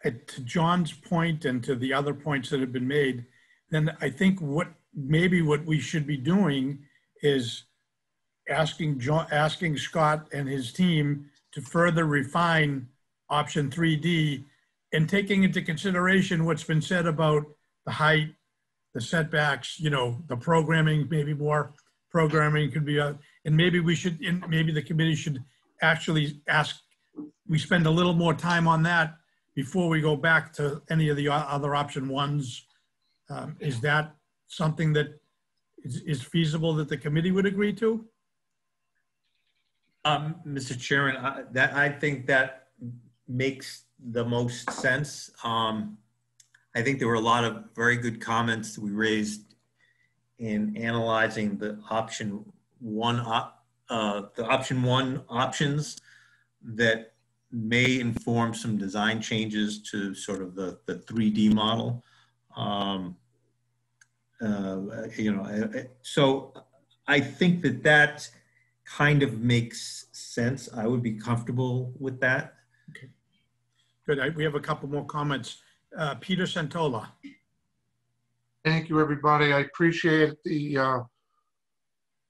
To John's point and to the other points that have been made, then I think what we should be doing is asking Scott and his team to further refine option 3D and taking into consideration what's been said about the height, the setbacks, the programming, maybe more programming could be, and maybe maybe the committee should actually we spend a little more time on that before we go back to any of the other option ones. Is that something that is feasible that the committee would agree to?
Mr. Chairman, I think that makes the most sense. I think there were a lot of very good comments that we raised in analyzing the option one options that may inform some design changes to sort of the 3D model. So I think that kind of makes sense. I would be comfortable with that.
Okay, good. We have a couple more comments. Peter Santola.
Thank you, everybody. I appreciate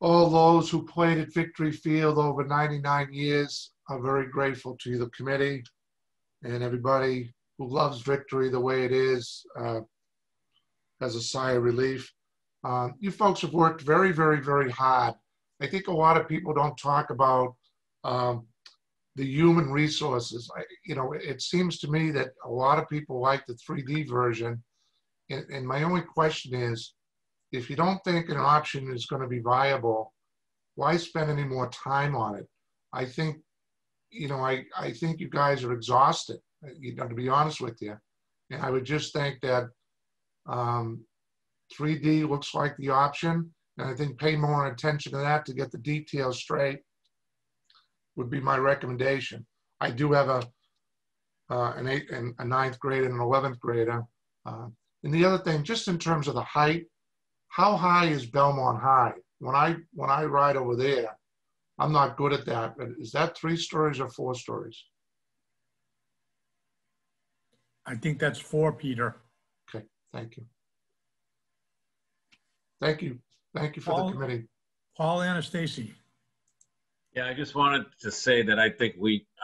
all those who played at Victory Field over 99 years. I'm very grateful to the committee and everybody who loves Victory the way it is, has a sigh of relief. You folks have worked very, very, very hard. I think a lot of people don't talk about the human resources. It seems to me that a lot of people like the 3D version. And my only question is, if you don't think an option is going to be viable, why spend any more time on it? I think, I think you guys are exhausted, to be honest with you. And I would just think that 3D looks like the option. And I think pay more attention to that to get the details straight would be my recommendation. I do have a ninth grader and an 11th grader. And the other thing, just in terms of the height, how high is Belmont High? When I ride over there, I'm not good at that, but is that 3 stories or 4 stories?
I think that's 4, Peter.
Okay, thank you. Thank you. Thank you for the committee.
Paul Anastasi.
Yeah, I just wanted to say that I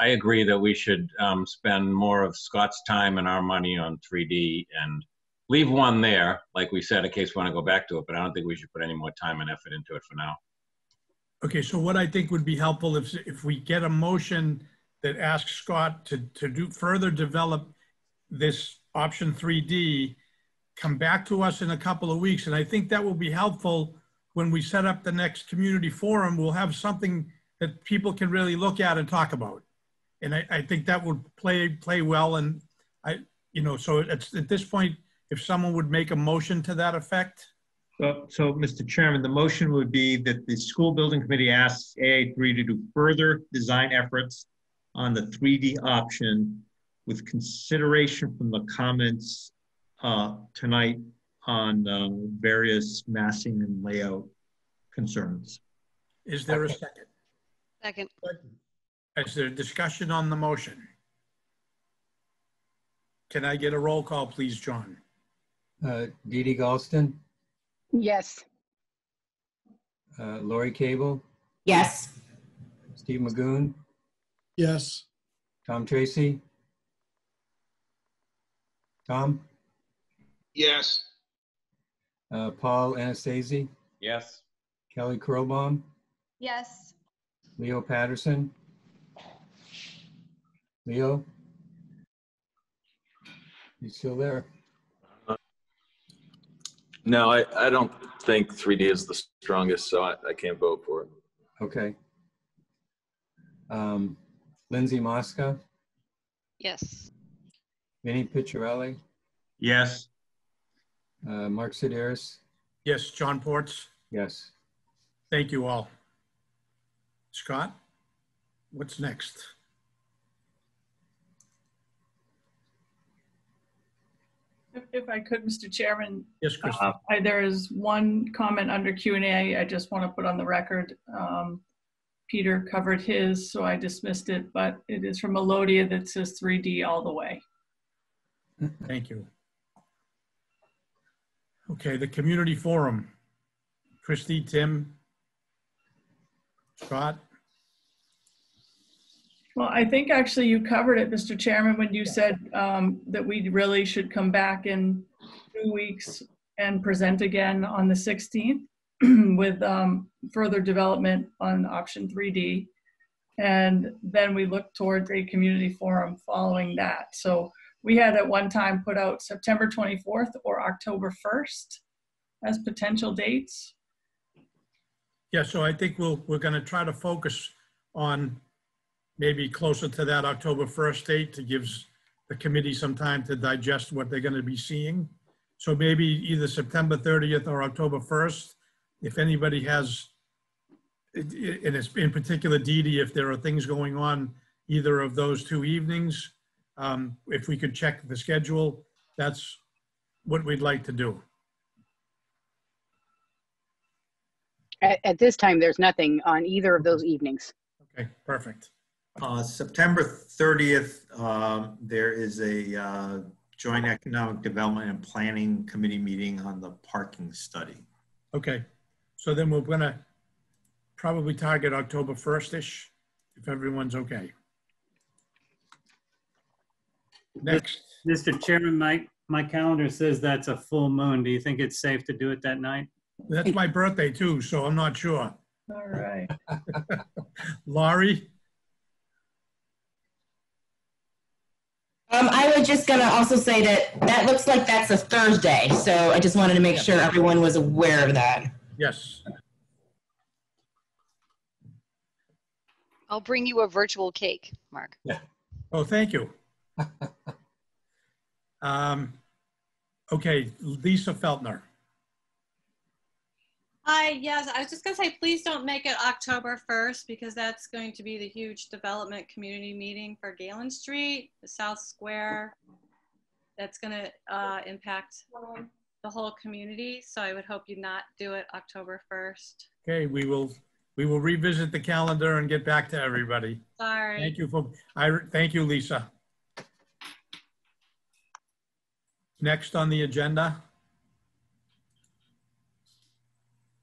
agree that we should spend more of Scott's time and our money on 3D and leave 1 there, like we said, in case we want to go back to it, but I don't think we should put any more time and effort into it for now.
Okay, so what I think would be helpful if we get a motion that asks Scott to further develop this option 3D, come back to us in a couple of weeks. And I think that will be helpful when we set up the next community forum. We'll have something that people can really look at and talk about. And I think that would play well. And so it's, at this point, if someone would make a motion to that effect.
So Mr. Chairman, the motion would be that the school building committee asks AA3 to do further design efforts on the 3D option with consideration from the comments tonight on various massing and layout concerns.
Is there a second?
Second.
Is there discussion on the motion? Can I get a roll call, please, John?
Dee Dee Galston,
Yes.
Lori Cable,
Yes.
Steve Magoon,
Yes.
Tom Tracy? Tom?
Yes.
Paul Anastasi?
Yes.
Kelly Krobbaum?
Yes.
Leo Patterson? Leo? You still there?
No, I don't think 3D is the strongest, so I can't vote for it.
Okay. Lindsay Mosca?
Yes.
Vinnie Picciarelli?
Yes.
Mark Sideris?
Yes, John Ports.
Yes.
Thank you all. Scott, what's next?
If I could, Mr. Chairman.
Yes, Christy.
There is one comment under Q&A I just want to put on the record. Peter covered his, so I dismissed it, but it is from Elodia that says 3D all the way.
Thank you. Okay, the community forum. Christy, Tim, Scott.
Well, I think actually you covered it, Mr. Chairman, when you said that we really should come back in 2 weeks and present again on the 16th with further development on option 3D. And then we look towards a community forum following that. So we had at one time put out September 24th or October 1st as potential dates.
Yeah, so I think we're going to try to focus on maybe closer to that October 1st date to give the committee some time to digest what they're going to be seeing. So maybe either September 30th or October 1st. If anybody has, and it's in particular, Dee Dee, if there are things going on either of those 2 evenings, if we could check the schedule, that's what we'd like to do.
At this time, there's nothing on either of those evenings.
Okay, perfect.
September 30th, there is a Joint Economic Development and Planning Committee meeting on the parking study.
Okay, so then we're going to probably target October 1st-ish, if everyone's okay. Next.
Mr. Chairman, my calendar says that's a full moon. Do you think it's safe to do it that night?
That's my birthday too, so I'm not sure.
All right.
Laurie?
I was just gonna also say that looks like that's a Thursday, so I just wanted to make sure everyone was aware of that.
Yes.
I'll bring you a virtual cake, Mark.
Yeah.
Oh, thank you. Okay, Lisa Feltner.
Hi, yes, I was just gonna say, please don't make it October 1st because that's going to be the huge development community meeting for Galen Street, the South Square. That's gonna impact the whole community. So I would hope you not do it October 1st.
Okay, we will revisit the calendar and get back to everybody.
Sorry.
Thank you thank you, Lisa. Next on the agenda,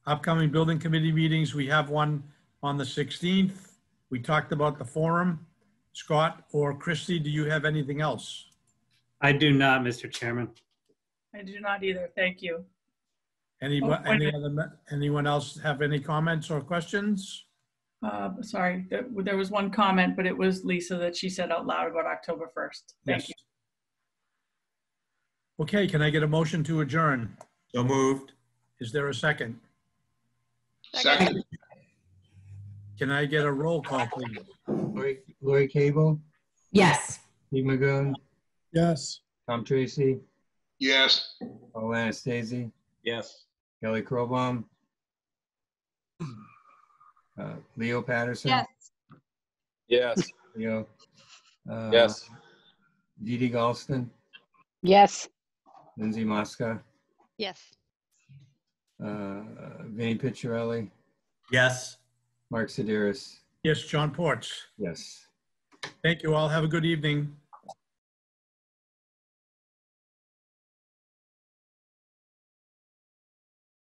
upcoming building committee meetings. We have one on the 16th. We talked about the forum. Scott or Christy, do you have anything else?
I do not, Mr. Chairman.
I do not either. Thank you.
Anyone else have any comments or questions?
Sorry, there was one comment, but it was Lisa that she said out loud about October 1st. Thank you.
Okay, can I get a motion to adjourn?
So moved.
Is there a second?
Second.
Can I get a roll call, please?
Lori Cable?
Yes.
Steve Magoon?
Yes.
Tom Tracy?
Yes.
Paul Anastasi?
Yes.
Kelly Krobbaum? Leo Patterson?
Yes.
Yes.
Leo?
Yes.
Dee Dee Galston?
Yes.
Lindsay Mosca?
Yes.
Vinnie Picciarelli?
Yes.
Mark Sideris?
Yes, John Ports.
Yes.
Thank you all. Have a good evening.